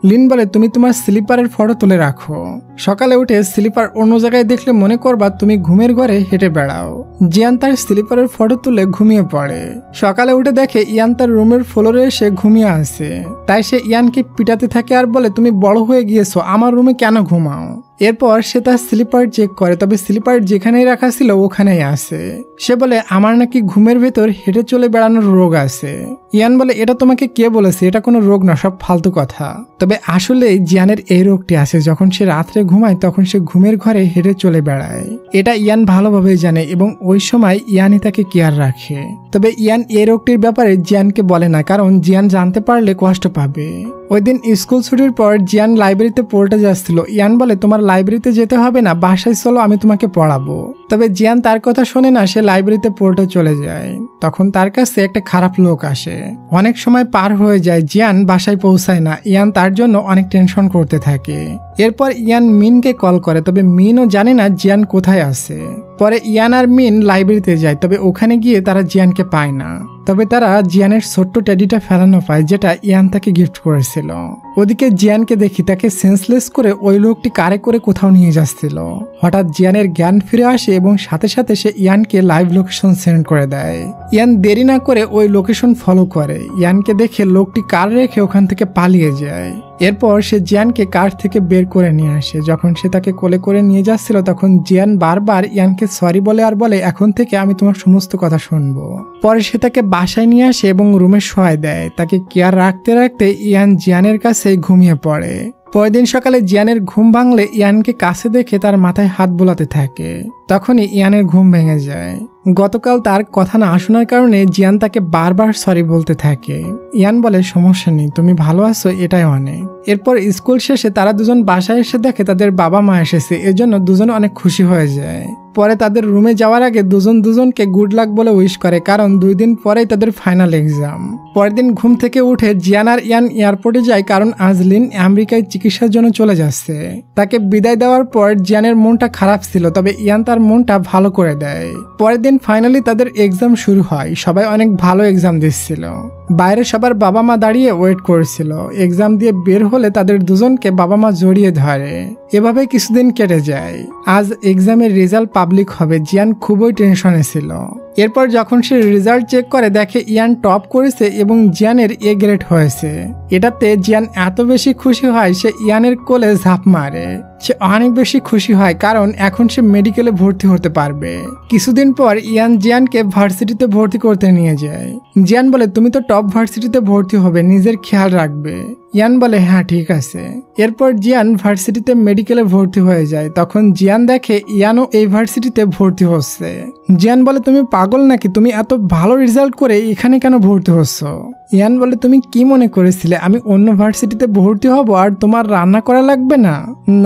Speaker 1: লিন বলে তুমি তোমার স্লিপারের ফটো তুলে রাখো, সকালে উঠে স্লিপার অন্য জায়গায় দেখলে মনে করবা তুমি ঘুমের ঘরে হেঁটে বেড়াও। জিয়ান তার স্লিপারের ফটো তুলে ঘুমিয়ে পড়ে। সকালে উঠে দেখে ইয়ান তার রুমের ফ্লোরে এসে ঘুমিয়ে আছে। তাই সে ইয়ানকে পিটাতে থাকে আর বলে তুমি বড় হয়ে গিয়েছো, আমার রুমে কেন ঘুমাও? এরপর সে তার স্লিপার চেক করে, তবে স্লিপার যেখানেই রাখা ছিল ওখানেই আছে। সে বলে আমার নাকি ঘুমের ভেতর হেঁটে চলে বেড়ানোর রোগ আছে। ইয়ান বলে এটা তোমাকে কে বলেছে? এটা কোনো রোগ না, সব ফালতু কথা। তবে আসলে জিয়ানের এই রোগটি আছে, যখন সে রাত্রে ঘুমায় তখন সে ঘুমের ঘরে হেঁটে চলে বেড়ায়। এটা ইয়ান ভালোভাবে জানে এবং ওই সময় ইয়ানই তাকে কেয়ার রাখে। তবে ইয়ান এই রোগটির ব্যাপারে জিয়ানকে বলে না, কারণ জিয়ান জানতে পারলে কষ্ট পাবে। ওই দিন স্কুল ছুটির পর জিয়ান লাইব্রেরিতে পড়তে যাচ্ছিল। ইয়ান বলে তোমার লাইব্রেরিতে যেতে হবে না, বাসায় চলো, আমি তোমাকে পড়াবো। তবে জিয়ান তার কথা শোনে না, সে লাইব্রেরিতে পড়তে চলে যায়। তখন তার কাছে একটা খারাপ লোক আসে। অনেক সময় পার হয়ে যায়, জিয়ান বাসায় পৌঁছায় না। ইয়ান তার জন্য অনেক টেনশন করতে থাকে। এরপর ইয়ান মিনকে কল করে, তবে মিনও জানে না জিয়ান কোথায় আছে। পরে ইয়ান আর মিন লাইব্রেরিতে যায়, তবে ওখানে গিয়ে তারা জিয়ানকে পায় না। তবে তারা জিয়ানের ছোট্ট টেডিটা ফেলানো পায়, যেটা ইয়ান তাকে গিফট করেছিল। ওদিকে জিয়ানকে দেখি তাকে সেন্সলেস করে ওই লোকটি কারে করে কোথাও নিয়ে যাচ্ছিল। হঠাৎ জিয়ানের জ্ঞান ফিরে আসে এবং সাথে সাথে সে ইয়ানকে লাইভ লোকেশন সেন্ড করে দেয়। ইয়ান দেরি না করে ওই লোকেশন ফলো করে। ইয়ানকে দেখে লোকটি কার রেখে ওখান থেকে পালিয়ে যায়। এরপর সে জিয়ানকে কার থেকে বের করে নিয়ে আসে। যখন সে তাকে কোলে করে নিয়ে যাচ্ছিল তখন জিয়ান বারবার ইয়ানকে সরি বলে আর বলে এখন থেকে আমি তোমার সমস্ত কথা শুনবো। পরে সে তাকে বাসায় নিয়ে আসে এবং রুমে শোয়ায় দেয়। তাকে কেয়ার রাখতে রাখতে ইয়ান জিয়ানের কাছে ঘুমিয়ে পড়ে। পরের দিন সকালে জিয়ানের ঘুম ভাঙলে ইয়ানকে কাছে দেখে তার মাথায় হাত বোলাতে থাকে। তখনই ইয়ানের ঘুম ভেঙে যায়। গতকাল তার কথা না শোনার কারণে জিয়ান তাকে বারবার সরি বলতে থাকে। ইয়ান বলে সমস্যা নেই, তুমি ভালো আছো, এটাই অনেক। এরপর স্কুল শেষে তারা দুজন বাসায় এসে দেখে তাদের বাবা মা এসেছে, এজন্য দুজন অনেক খুশি হয়ে যায়। পরে তাদের রুমে যাওয়ার আগে দুজন দুজনকে গুড লাক বলে উইশ করে, কারণ 2 দিন পরেই তাদের ফাইনাল এক্সাম। পরের দিন ঘুম থেকে উঠে জিয়ান আর ইয়ান এয়ারপোর্টে যায়, কারণ আজ লিন আমেরিকায় চিকিৎসার জন্য চলে যাচ্ছে। তাকে বিদায় দেওয়ার পর জিয়ানের মনটা খারাপ ছিল, তবে ইয়ান তার মনটা ভালো করে দেয়। পরের দিন ফাইনালি তাদের এক্সাম শুরু হয়। সবাই অনেক ভালো এক্সাম দিচ্ছিল। বাইরে সবার বাবা মা দাঁড়িয়ে ওয়েট করেছিল। এক্সাম দিয়ে বের হলে তাদের দুজনকে বাবা মা জড়িয়ে ধরে। এভাবে কিছুদিন কেটে যায়। আজ এক্সামের রেজাল্ট পাবলিক হবে। জিয়ান খুবই টেনশনে ছিল। এরপর যখন সে রেজাল্ট চেক করে দেখে ইয়ান টপ করেছে এবং জিয়ানের এ গ্রেড হয়েছে। এটাতে জিয়ান এত বেশি খুশি হয় সে ইয়ানের কোলে ঝাঁপ মারে। সে অনেক বেশি খুশি হয়, কারণ এখন সে মেডিকেলে ভর্তি হতে পারবে। কিছুদিন পর ইয়ান জিয়ানকে ভার্সিটিতে ভর্তি করতে নিয়ে যায়। জিয়ান বলে তুমি তো টপ ভার্সিটিতে ভর্তি হবে, নিজের খেয়াল রাখবে। ইয়ান বলে হ্যাঁ ঠিক আছে। এরপর জিয়ান ভার্সিটিতে মেডিকেলে ভর্তি হয়ে যায়। তখন জিয়ান দেখে ইয়ানও এই ভার্সিটিতে ভর্তি হচ্ছে। জিয়ান বলে তুমি পাগল নাকি, তুমি এত ভালো রেজাল্ট করে এখানে কেন ভর্তি হচ্ছ? ইয়ান বলে তুমি কি মনে করেছিলে আমি অন্য ভার্সিটিতে ভর্তি হব আর তোমার রান্না করা লাগবে না?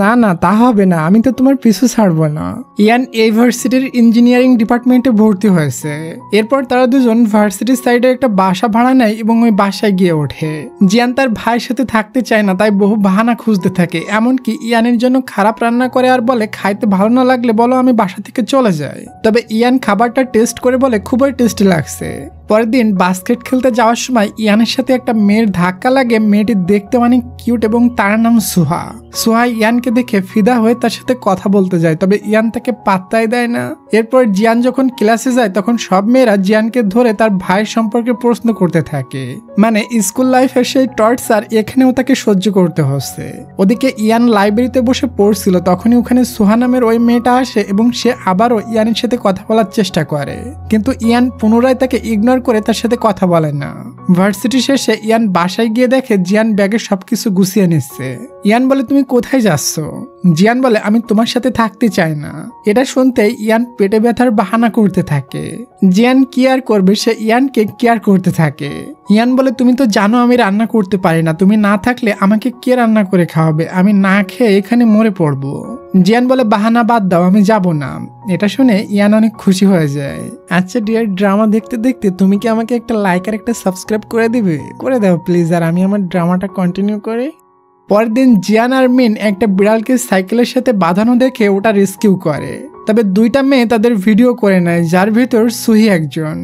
Speaker 1: না না, তা হবে না, আমি তো তোমার পিছু ছাড়বো না। ইয়ান এই ভার্সিটির ইঞ্জিনিয়ারিং ডিপার্টমেন্টে ভর্তি হয়েছে। এরপর তারা দুজন ভার্সিটির সাইডে একটা বাসা ভাড়া নেয় এবং ওই বাসায় গিয়ে ওঠে। জিয়ান তার ভাইয়ের সাথে থাকতে চায় না, তাই বহু বাহানা খুঁজতে থাকে। এমনকি ইয়ানের জন্য খারাপ রান্না করে আর বলে খাইতে ভালো না লাগলে বলো, আমি বাসা থেকে চলে যাই। তবে ইয়ান খাবারটা টেস্ট করে বলে খুবই টেস্টি লাগছে। পরের দিন বাস্কেট খেলতে যাওয়ার সময় ইয়ানের সাথে একটা মেয়ের ধাক্কা লাগে। মেয়েটি দেখতে অনেক কিউট এবং তার নাম সুহা। সুহা ইয়ানকে দেখে ফিদা হয়ে তার সাথে কথা বলতে যায়, তবে ইয়ান তাকে পাত্তাই দেয় না। এরপর জিয়ান যখন ক্লাসে যায় তখন সব মেয়েরা জিয়ানকে ধরে তার ভাইয়ের সম্পর্কে প্রশ্ন করতে থাকে, মানে স্কুল লাইফের সেই টর্চার এখানেও তাকে সহ্য করতে হচ্ছে। ওদিকে ইয়ান লাইব্রেরিতে বসে পড়ছিল, তখনই ওখানে সুহা নামের ওই মেয়েটা আসে এবং সে আবারও ইয়ানের সাথে কথা বলার চেষ্টা করে, কিন্তু ইয়ান পুনরায় তাকে ইগনোর করে তার সাথে কথা বলে না। ভার্সিটি শেষে ইয়ান বাসায় গিয়ে দেখে জিয়ান ব্যাগে সবকিছু গুছিয়ে নিচ্ছে। ইয়ান বলে, তুমি কোথায় যাচ্ছ? জিয়ান বলে, আমি তোমার সাথে থাকতে চাই না। এটা শুনতে ইয়ান পেটে ব্যথার বাহানা করতে থাকে। জিয়ান কেয়ার করবে, সে ইয়ানকে কেয়ার করতে থাকে। ইয়ান বলে, তুমি তো জানো আমি রান্না করতে পারি না, তুমি না থাকলে আমাকে কে রান্না করে খাওয়াবে? আমি না খেয়ে এখানে মরে পড়বো। জিয়ান বলে, বাহানা বাদ দাও, আমি যাব না। এটা শুনে ইয়ান অনেক খুশি হয়ে যায়। আচ্ছা ডিয়ার, ড্রামা দেখতে দেখতে তুমি কি আমাকে একটা লাইক আর একটা সাবস্ক্রাইব করে দিবে? করে দাও প্লিজ, আর আমি আমার ড্রামাটা কন্টিনিউ করি। পরের দিন জিয়ান আর মিন একটা বিড়ালকে সাইকেলের সাথে বাঁধানো দেখে ওটা রেস্কিউ করে, তবে দুইটা মেয়ে তাদের ভিডিও করে নেয়, যার ভিতর সুহি একজন।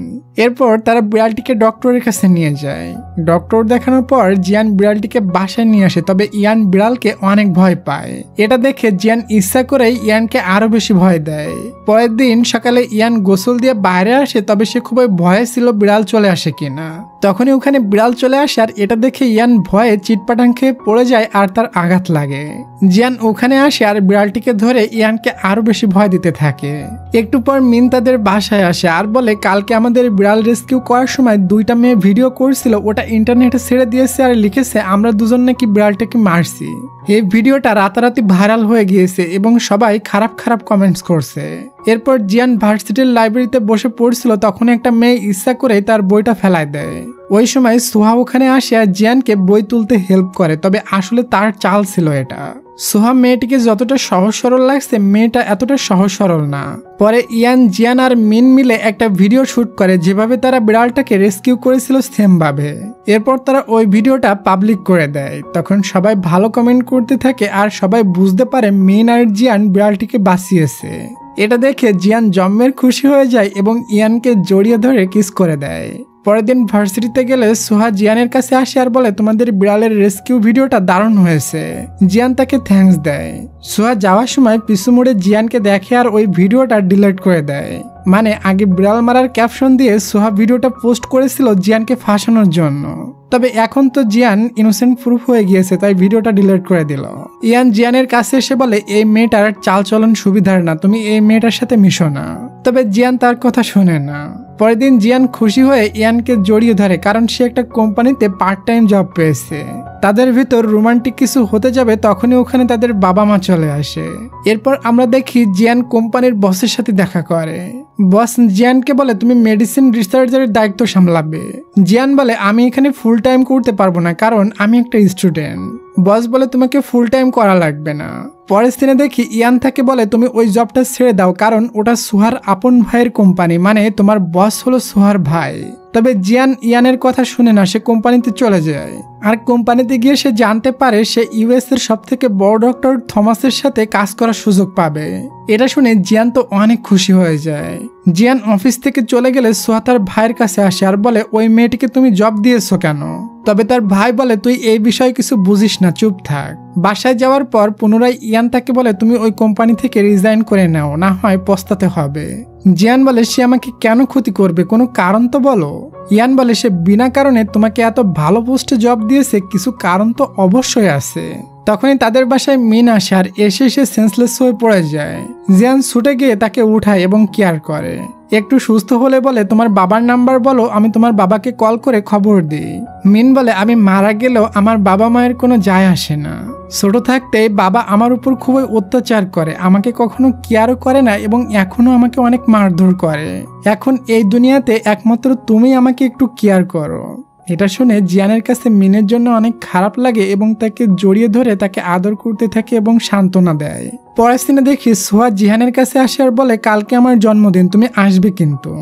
Speaker 1: এরপর তারা বিড়ালটিকে ডক্টরের কাছে নিয়ে যায়। ডক্টর দেখানোর পর জিয়ান বিড়ালটিকে বাসায় নিয়ে আসে, তবে ইয়ান বিড়ালকে অনেক ভয় পায়। এটা দেখে জিয়ান ইচ্ছা করেই ইয়ানকে আরো বেশি ভয় দেয়। পরের দিন সকালে ইয়ান গোসল দিয়ে বাইরে আসে, তবে সে খুবই ভয়ে ছিল বিড়াল চলে আসে কিনা। তখনই ওখানে বিড়াল চলে আসে, আর এটা দেখে ইয়ান ভয়ে চিটপাটাং খেয়ে পড়ে যায় আর তার আঘাত লাগে। জিয়ান ওখানে আসে আর বিড়ালটিকে ধরে ইয়ানকে আরো বেশি ভয় দিতে থাকে। একটু পর মিন তাদের বাসায় আসে আর বলে, কালকে আমাদের বিড়াল রেস্কিউ করার সময় দুইটা মেয়ে ভিডিও করছিল, ওটা ইন্টারনেটে ছেড়ে দিয়েছে আর লিখেছে আমরা দুজন নাকি বিড়ালটাকে মারছি। এই ভিডিওটা রাতারাতি ভাইরাল হয়ে গিয়েছে এবং সবাই খারাপ খারাপ কমেন্টস করছে। এরপর জিয়ান ভার্সিটির লাইব্রেরিতে বসে পড়ছিল, তখন একটা মেয়ে ইচ্ছা করে তার বইটা ফেলায় দেয়। ওই সময় সোহা ওখানে আসে আর জিয়ানকে বই তুলতে হেল্প করে, তবে আসলে তার চাল ছিল এটা। সোহা মেয়েটিকে যতটা সহজ সরল লাগছে, মেয়েটা এতটা সহজ সরল না। পরে ইয়ান, জিয়ান আর মিন মিলে একটা ভিডিও শুট করে, যেভাবে তারা বিড়ালটাকে রেস্কিউ করেছিল সেম ভাবে। এরপর তারা ওই ভিডিওটা পাবলিক করে দেয়। তখন সবাই ভালো কমেন্ট করতে থাকে আর সবাই বুঝতে পারে মিন আর জিয়ান বিড়ালটিকে বাঁচিয়েছে। এটা দেখে জিয়ান জম্মের খুশি হয়ে যায় এবং ইয়ানকে জড়িয়ে ধরে কিস করে দেয়। পরের দিন ভার্সিটিতে গেলে সোহা জিয়ানের কাছে আসে আর বলে, তোমাদের বিড়ালের রেস্কিউ ভিডিওটা দারুণ হয়েছে। জিয়ান তাকে থ্যাঙ্কস দেয়। সোহা যাওয়ার সময় পিছু মুড়ে জিয়ানকে দেখে আর ওই ভিডিওটা ডিলিট করে দেয়। মানে আগে বিড়াল মারার ক্যাপশন দিয়ে সোহা ভিডিওটা পোস্ট করেছিল জিয়ানকে ফাঁসানোর জন্য, তবে এখন তো জিয়ান ইনোসেন্ট প্রুফ হয়ে গিয়েছে, তাই ভিডিওটা ডিলিট করে দিল। ইয়ান জিয়ানের কাছে এসে বলে, এই মেয়েটার চালচলন সুবিধার না, তুমি এই মেয়েটার সাথে মিশো না। তবে জিয়ান তার কথা শোনে না। পরের দিন জিয়ান খুশি হয়ে ইয়ানকে জড়িয়ে ধরে, কারণ সে একটা কোম্পানিতে পার্ট টাইম জব পেয়েছে। তাদের ভিতর রোমান্টিক কিছু হতে যাবে, তখনই ওখানে তাদের বাবা মা চলে আসে। এরপর আমরা দেখি জিয়ান কোম্পানির বসের সাথে দেখা করে। বস জিয়ানকে বলে, তুমি মেডিসিন রিসার্চের দায়িত্ব সামলাবে। জিয়ান বলে, আমি এখানে ফুল টাইম করতে পারবো না, কারণ আমি একটা স্টুডেন্ট। বস বলে, তোমাকে ফুল টাইম করা লাগবে না। পরের দিনে দেখি ইয়ান তাকে বলে, তুমি ওই জবটা ছেড়ে দাও, কারণ ওটা সুহার আপন ভাইয়ের কোম্পানি, মানে তোমার বস হলো সুহার ভাই। তবে জিয়ান ইয়ানের কথা শুনে না, সে কোম্পানিতে চলে যায়। আর কোম্পানিতে গিয়ে সে জানতে পারে সে ইউএস এর সব থেকে বড় ডক্টর থমাসের সাথে কাজ করার সুযোগ পাবে। এটা শুনে জিয়ান তো অনেক খুশি হয়ে যায়। জিয়ান অফিস থেকে চলে গেলে সোহা তার ভাইয়ের কাছে আসে আর বলে, ওই মেয়েটিকে তুমি জব দিয়েছো কেন? তবে তার ভাই বলে, তুই এই বিষয়ে কিছু বুঝিস না, চুপ থাক। বাসায় যাওয়ার পর পুনরায় ইয়ান তাকে বলে, তুমি ওই কোম্পানি থেকে রিজাইন করে নাও, না হয় পস্তাতে হবে। জিয়ান বলে, সে আমাকে কেন ক্ষতি করবে, কোনো কারণ তো বলো। ইয়ান বলে, সে বিনা কারণে তোমাকে এত ভালো পোস্টে জব দিয়েছে, কিছু কারণ তো অবশ্যই আছে। তখনই তাদের বাসায় মিন আসে আর এসে সে সেন্সলেস হয়ে পড়ে যায়। জিয়ান ছুটে গিয়ে তাকে উঠায় এবং কেয়ার করে। একটু সুস্থ হলে বলে, তোমার বাবার নাম্বার বলো, আমি তোমার বাবাকে কল করে খবর দিই। মিন বলে, আমি মারা গেলেও আমার বাবা মায়ের কোনো যায় আসে না। ছোট থাকতে বাবা আমার উপর খুবই অত্যাচার করে, আমাকে কখনো কেয়ারও করে না এবং এখনো আমাকে অনেক মারধর করে। এখন এই দুনিয়াতে একমাত্র তুমি আমাকে একটু কেয়ার করো। এটা শুনে জিয়ানের কাছে মিনের জন্য অনেক খারাপ লাগে এবং তাকে জড়িয়ে ধরে তাকে আদর করতে থাকে এবং সান্ত্বনা দেয়। পরের দিনে দেখি সোহা জিহানের কাছে আসে আর বলে কালকে আমার জন্মদিন, তুমি আসবে কিন্তু।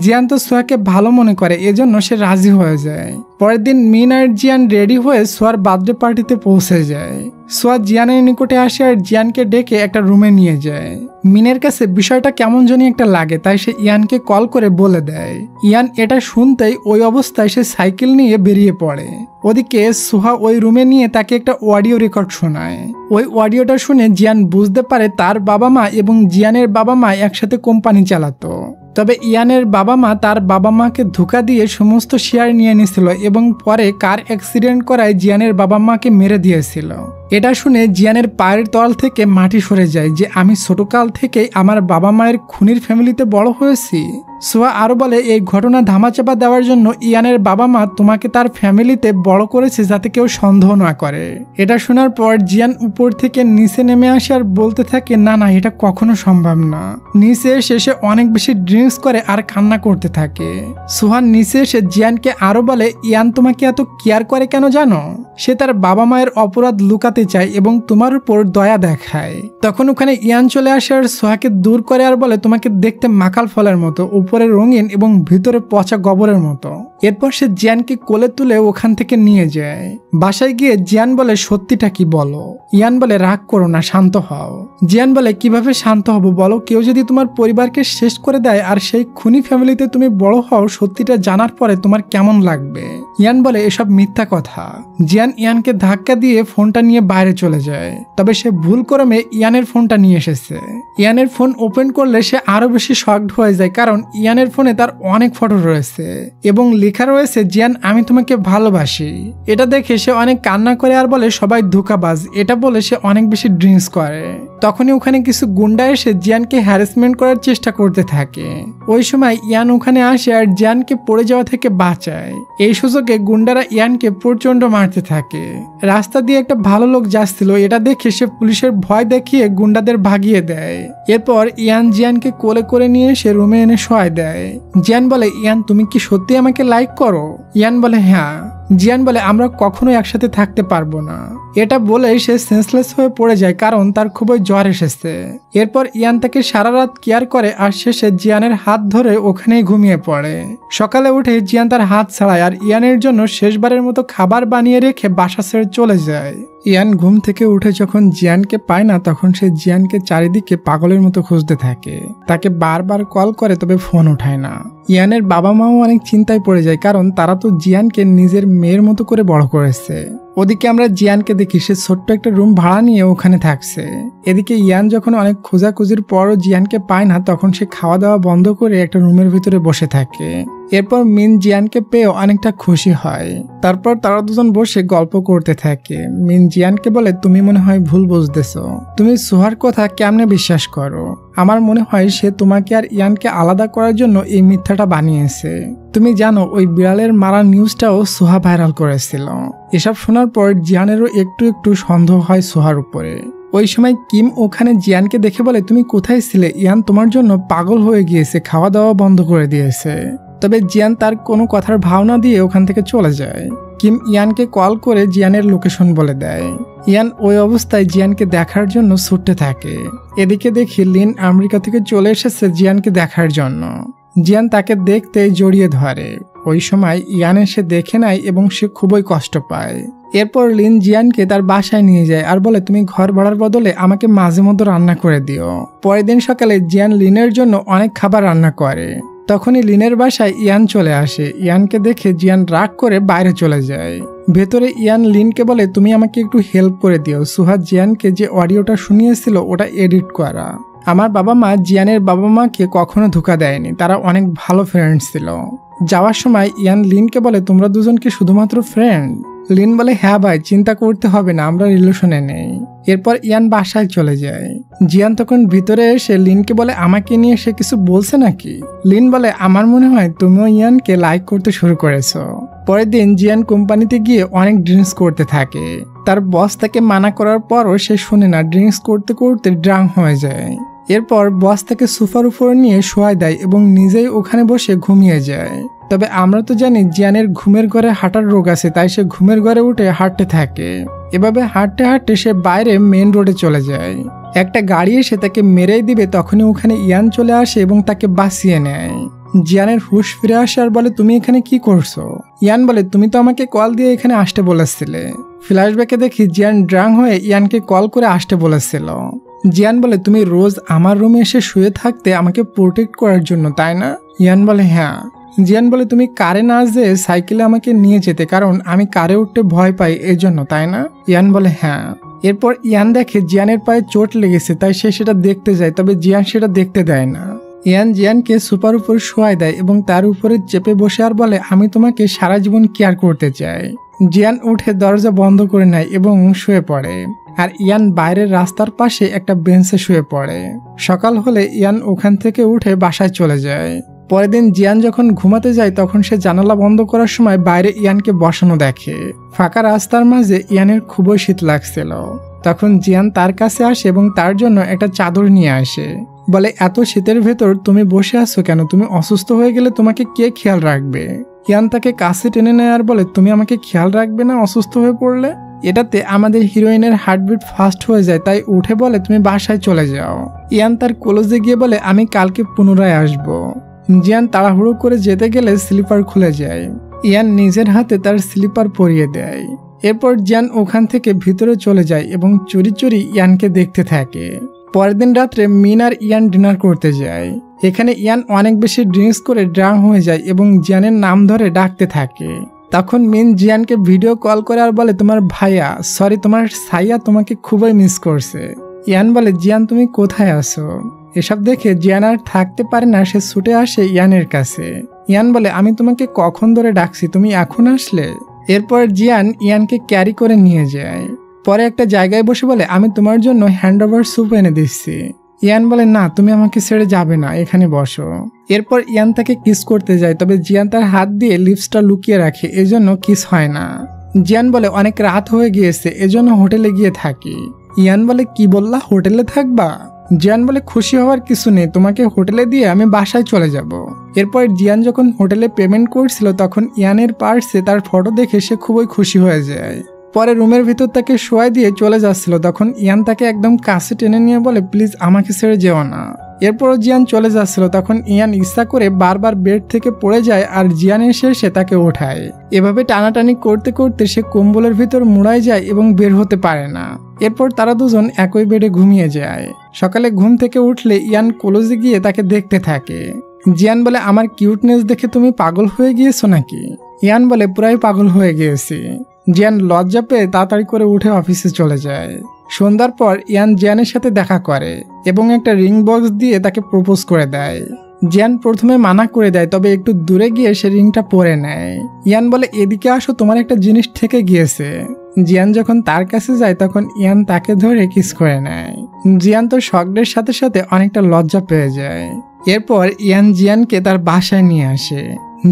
Speaker 1: জিয়ান তো সোহাকে ভালো মনে করে, এজন্য সে রাজি হয়ে যায়। পরের দিন মিন আর জিয়ান রেডি হয়ে সোহার বার্থডে পার্টিতে পৌঁছে যায়। সোহা জিয়ানের নিকটে আসে আর জিয়ানকে ডেকে একটা রুমে নিয়ে যায়। মিনের কাছে বিষয়টা কেমন জানি একটা লাগে, তাই সে ইয়ানকে কল করে বলে দেয়। ইয়ান এটা শুনতেই ওই অবস্থায় সে সাইকেল নিয়ে বেরিয়ে পড়ে। ওদিকে সোহা ওই রুমে নিয়ে তাকে একটা অডিও রেকর্ড শোনায়। ওই অডিওটা শুনে জিয়ান বুঝতে পারে তার বাবা মা এবং জিয়ানের বাবা মা একসাথে কোম্পানি চালাতো। তবে ইয়ানের বাবা মা তার বাবা মাকে ধোঁকা দিয়ে সমস্ত শেয়ার নিয়ে নিয়েছিল এবং পরে কার অ্যাক্সিডেন্ট করায় জিয়ানের বাবা মাকে মেরে দিয়েছিল। এটা শুনে জিয়ানের পায়ের তল থেকে মাটি সরে যায় যে আমি ছোটকাল থেকেই আমার বাবা মায়ের খুনির ফ্যামিলিতে বড় হয়েছি। সোহা আরো বলে এই ঘটনা ধামাচাপা দেওয়ার জন্য ইয়ানের বাবা মা তোমাকে তার ফ্যামিলিতে বড় করেছে যাতে কেউ সন্দেহ না করে। এটা শোনার পর জিয়ান উপর থেকে নিচে নেমে আসে আর বলতে থাকে না না, এটা কখনো সম্ভব না। নিচে এসে সে অনেক বেশি ড্রিঙ্কস করে আর কান্না করতে থাকে। সোহা নিচে এসে জিয়ানকে আরো বলে ইয়ান তোমাকে এত কেয়ার করে কেন জানো? সে তার বাবা মায়ের অপরাধ লুকাতে চায় এবং তোমার উপর দয়া দেখায়। তখন ওখানে ইয়ান চলে আসে আর সোহাকে দূর করে আর বলে তোমাকে দেখতে মাকাল ফলের মতো, উপরে রঙিন এবং ভিতরে পচা গোবরের মতো। এরপর সে জিয়ানকে কোলে তুলে ওখান থেকে নিয়ে যায়। বাসায় গিয়ে জিয়ান বলে সত্যিটা কি বলো। ইয়ান বলে রাগ করো না, শান্ত হও। জিয়ান বলে কিভাবে শান্ত হব বলো? কেউ যদি তোমার পরিবারকে শেষ করে দেয় আর সেই খুনি ফ্যামিলিতে তুমি বড় হও, সত্যিটা জানার পরে তোমার কেমন লাগবে? ইয়ান বলে এসব মিথ্যা কথা। জিয়ান ইয়ানকে ধাক্কা দিয়ে ফোনটা নিয়ে বাইরে চলে যায়। তবে সে ভুল ক্রমে ইয়ানের ফোনটা নিয়ে এসেছে। ইয়ানের ফোন ওপেন করলে সে আরো বেশি শকড হয়ে যায়, কারণ ইয়ানের ফোনে তার অনেক ফটো রয়েছে এবং লেখা রয়েছে জিয়ান আমি তোমাকে ভালোবাসি। এটা দেখে সে অনেক কান্না করে আর বলে সবাই ধোঁকাবাজ। এটা বলে সে অনেক বেশি ড্রিঙ্কস করে। তখনই ওখানে কিছু গুন্ডা এসে জিয়ানকে হ্যারাসমেন্ট করার চেষ্টা করতে থাকে। ওই সময় ইয়ান ওখানে আসে আর জিয়ানকে পড়ে যাওয়া থেকে বাঁচায়। এই সুযোগে গুন্ডারা ইয়ানকে প্রচন্ড মারতে থাকে। রাস্তা দিয়ে একটা ভালো লোক যাচ্ছিল, এটা দেখে সে পুলিশের ভয় দেখিয়ে গুন্ডাদের ভাগিয়ে দেয়। এরপর ইয়ান জিয়ানকে কোলে করে নিয়ে সে রুমে এনে শোয়ায় দেয়। জিয়ান বলে ইয়ান তুমি কি সত্যি আমাকে লাইক করো? ইয়ান বলে হ্যাঁ। জিয়ান বলে আমরা কখনো একসাথে থাকতে পারবো না। এটা বলে সে সেন্সলেস হয়ে পড়ে যায়, কারণ তার খুবই জ্বর এসেছে। এরপর ইয়ান তাকে সারা রাত কেয়ার করে আর শেষে জিয়ানের হাত ধরে ওখানেই ঘুমিয়ে পড়ে। সকালে উঠে জিয়ান তার হাত ছাড়ায় আর ইয়ানের জন্য শেষবারের মতো খাবার বানিয়ে রেখে বাসা ছেড়ে চলে যায়। ইয়ান ঘুম থেকে উঠে যখন জিয়ানকে পায় না, তখন সে জিয়ানকে চারিদিকে পাগলের মতো খুঁজতে থাকে। তাকে বারবার কল করে, তবে ফোন ওঠায় না। ইয়ানের বাবা মাও অনেক চিন্তায় পড়ে যায়, কারণ তারা তো জিয়ানকে নিজের মেয়ের মতো করে বড় করেছে। ওদিকে আমরা জিয়ানকে দেখি সে ছোট্ট একটা রুম ভাড়া নিয়ে ওখানে থাকছে। এদিকে ইয়ান যখন অনেক খোঁজাখুঁজির পরও জিয়ানকে পায় না, তখন সে খাওয়া দাওয়া বন্ধ করে একটা রুমের ভিতরে বসে থাকে। এরপর মিন জিয়ানকে পেয়ে অনেকটা খুশি হয়। তারপর তারা দুজন বসে গল্প করতে থাকে। মিন জিয়ানকে বলে তুমি মনে হয় ভুল বুঝতেছো, তুমি সোহার কথা কেমনে বিশ্বাস করো? আমার মনে হয় সে তোমাকে আর ইয়ানকে আলাদা করার জন্য এই মিথ্যাটা বানিয়েছে। তুমি জানো ওই বিড়ালের মারা নিউজটাও সোহা ভাইরাল করেছিল। এসব শোনার পর জিয়ানেরও একটু একটু সন্দেহ হয় সোহার উপরে। ওই সময় কিম ওখানে জিয়ানকে দেখে বলে তুমি কোথায় ছিলে? ইয়ান তোমার জন্য পাগল হয়ে গিয়েছে, খাওয়া দাওয়া বন্ধ করে দিয়েছে। তবে জিয়ান তার কোনো কথার ভাবনা দিয়ে ওখান থেকে চলে যায়। কিম ইয়ানকে কল করে জিয়ানের লোকেশন বলে দেয়। ইয়ান ওই অবস্থায় জিয়ানকে দেখার জন্য ছুটতে থাকে। এদিকে দেখি লিন আমেরিকা থেকে চলে এসেছে জিয়ানকে দেখার জন্য। জিয়ান তাকে দেখতে জড়িয়ে ধরে। ওই সময় ইয়ান এসে দেখে নেয় এবং সে খুবই কষ্ট পায়। এরপর লিন জিয়ানকে তার বাসায় নিয়ে যায় আর বলে তুমি ঘর ভাড়ার বদলে আমাকে মাঝে মধ্যে রান্না করে দিও। পরের দিন সকালে জিয়ান লিনের জন্য অনেক খাবার রান্না করে। তখনই লিনের বাসায় ইয়ান চলে আসে। ইয়ানকে দেখে জিয়ান রাগ করে বাইরে চলে যায়। ভেতরে ইয়ান লিনকে বলে তুমি আমাকে একটু হেল্প করে দিও। সুহা জিয়ানকে যে অডিওটা শুনিয়েছিল ওটা এডিট করা। আমার বাবা মা জিয়ানের বাবা মাকে কখনো ধোঁকা দেয়নি, তারা অনেক ভালো ফ্রেন্ড ছিল। যাওয়ার সময় ইয়ান লিনকে বলে তোমরা দুজন কি শুধুমাত্র ফ্রেন্ড? লিন বলে হ্যাঁ ভাই, চিন্তা করতে হবে না, আমরা রিলেশনে নেই। এরপর ইয়ান বাসায় চলে যায়। জিয়ান তখন ভিতরে এসে লিনকে বলে আমাকে নিয়ে সে কিছু বলছে নাকি? লিন বলে আমার মনে হয় তুমিও ইয়ানকে লাইক করতে শুরু করেছো। পরের দিন জিয়ান কোম্পানিতে গিয়ে অনেক ড্রিঙ্কস করতে থাকে। তার বস তাকে মানা করার পরও সে শুনে না, ড্রিঙ্কস করতে করতে ড্রাঙ্ক হয়ে যায়। এরপর বস তাকে সোফার উপর নিয়ে শোয়ায় দেয় এবং নিজেই ওখানে বসে ঘুমিয়ে যায়। তবে আমরা তো জানি জিয়ানের ঘুমের ঘরে হাঁটার রোগ আছে, তাই সে ঘুমের ঘরে উঠে হাঁটতে থাকে। এভাবে হাঁটতে হাঁটতে সে বাইরে মেন রোডে চলে যায়। একটা গাড়ি এসে তাকে মেরেই দিবে, তখনই ওখানে ইয়ান চলে আসে এবং তাকে বাঁচিয়ে নেয়। জিয়ানের হুঁশ ফিরে আসে আর বলে, তুমি এখানে কি করছো? ইয়ান বলে, তুমি তো আমাকে কল দিয়ে এখানে আসতে বলেছিলে। ফ্ল্যাশব্যাকে দেখি জিয়ান ড্রাং হয়ে ইয়ানকে কল করে আসতে বলেছিল। জিয়ান বলে, তুমি রোজ আমার রুমে এসে শুয়ে থাকতে আমাকে প্রোটেক্ট করার জন্য, তাই না? ইয়ান বলে, হ্যাঁ। জিয়ান বলে, তুমি কারে না যেয়ে সাইকেলে আমাকে নিয়ে যেতে, কারণ আমি কারে উঠতে ভয় পাই এজন্য, তাই না? ইয়ান বলে, হ্যাঁ। এরপর ইয়ান দেখে জিয়ানের পায়ে চোট লেগেছে, তাই সে সেটা দেখতে যায়, তবে জিয়ান সেটা দেখতে দেয় না। ইয়ান জিয়ানকে সোফার উপর শোয়ায় দেয় এবং তার উপরে চেপে বসে আর বলে, আমি তোমাকে সারা জীবন কেয়ার করতে চাই। জিয়ান উঠে দরজা বন্ধ করে নেয় এবং শুয়ে পড়ে, আর ইয়ান বাইরের রাস্তার পাশে একটা বেঞ্চে শুয়ে পড়ে। সকাল হলে ইয়ান ওখান থেকে উঠে বাসায় চলে যায়। পরের দিন জিয়ান যখন ঘুমাতে যায় তখন সে জানালা বন্ধ করার সময় বাইরে ইয়ানকে বসানো দেখে। ফাঁকা রাস্তার মাঝে ইয়ানের খুবই শীত লাগছিল। তখন জিয়ান তার কাছে আসে এবং তার জন্য একটা চাদর নিয়ে আসে। বলে, এত শীতের ভেতর তুমি বসে আছো কেন? তুমি অসুস্থ হয়ে গেলে তোমাকে কে খেয়াল রাখবে? ইয়ান তাকে কাছে টেনে নেয় আর বলে, তুমি আমাকে খেয়াল রাখবে না অসুস্থ হয়ে পড়লে? এটাতে আমাদের হিরোইনের হার্টবিট ফাস্ট হয়ে যায়, তাই উঠে বলে, তুমি বাসায় চলে যাও। ইয়ান তার কলেজে গিয়ে বলে, আমি কালকে পুনরায় আসবো। জিয়ান তাড়াহুড়ো করে যেতে গেলে স্লিপার খুলে যায়। ইয়ান নিজের হাতে তার স্লিপার পরিয়ে দেয়। এরপর জিয়ান ওখান থেকে ভিতরে চলে যায় এবং চুরি চুরি ইয়ানকে দেখতে থাকে। পরের দিন রাত্রে মিন আর ইয়ান ডিনার করতে যায়। এখানে ইয়ান অনেক বেশি ড্রিঙ্কস করে ড্রাং হয়ে যায় এবং জিয়ানের নাম ধরে ডাকতে থাকে। তখন মিন জিয়ানকে ভিডিও কল করে আর বলে, তোমার ভাইয়া, সরি তোমার সাইয়া তোমাকে খুবই মিস করছে। ইয়ান বলে, জিয়ান তুমি কোথায় আছো? এসব দেখে জিয়ান আর থাকতে পারে না, সে ছুটে আসে ইয়ানের কাছে। ইয়ান বলে, আমি তোমাকে কখন ধরে ডাকছি, তুমি এখন আসলে? এরপর জিয়ান ইয়ানকে ক্যারি করে নিয়ে যায়। পরে একটা জায়গায় বসে বলে, আমি তোমার জন্য হ্যান্ডওভার স্যুপ এনে দিচ্ছি। ইয়ান বলে, না তুমি আমাকে ছেড়ে যাবে না, এখানে বসো। এরপর ইয়ান তাকে কিস করতে যায়, তবে জিয়ান তার হাত দিয়ে লিপসটা লুকিয়ে রাখে, এজন্য কিস হয় না। জিয়ান বলে, অনেক রাত হয়ে গিয়েছে, এজন্য হোটেলে গিয়ে থাকি। ইয়ান বলে, কি বললা, হোটেলে থাকবা? জিয়ান বলে, খুশি হওয়ার কিছু নেই, তোমাকে হোটেলে দিয়ে আমি বাসায় চলে যাব। এরপর জিয়ান যখন হোটেলে পেমেন্ট করছিল তখন ইয়ানের পার্সে তার ফটো দেখে সে খুবই খুশি হয়ে যায়। পরে রুমের ভিতর তাকে শোয়াই দিয়ে চলে যাচ্ছিল, তখন ইয়ান তাকে একদম কাছে টেনে নিয়ে বলে, প্লিজ আমাকে ছেড়ে যেও না। এরপরও জিয়ান চলে যাচ্ছিল, তখন ইয়ান ইচ্ছা করে বারবার বেড থেকে পড়ে যায় আর জিয়ান এসে সে তাকে ওঠায়। এভাবে টানাটানি করতে করতে সে কম্বলের ভিতর মুড়ায় যায় এবং বের হতে পারে না। এরপর তারা দুজন একই বেডে ঘুমিয়ে যায়। সকালে ঘুম থেকে উঠলে ইয়ান কলেজে গিয়ে তাকে দেখতে থাকে। জিয়ান বলে, আমার কিউটনেস দেখে তুমি পাগল হয়ে গিয়েছো নাকি? ইয়ান বলে, পুরাই পাগল হয়ে গিয়েছি। জিয়ান লজ্জা পেয়ে তাড়াতাড়ি করে উঠে অফিসে চলে যায়। সন্ধ্যার পর ইয়ান জিয়ানের সাথে দেখা করে এবং একটা রিং বক্স দিয়ে তাকে প্রপোজ করে দেয়। জিয়ান প্রথমে মানা করে দেয়, তবে একটু দূরে গিয়ে সে রিংটা পরে নেয়। ইয়ান বলে, এদিকে আসো, তোমার একটা জিনিস থেকে গিয়েছে। জিয়ান যখন তার কাছে যায় তখন ইয়ান তাকে ধরে কিস করে নেয়। জিয়ান তো শকদের সাথে সাথে অনেকটা লজ্জা পেয়ে যায়। এরপর ইয়ান জিয়ানকে তার বাসায় নিয়ে আসে।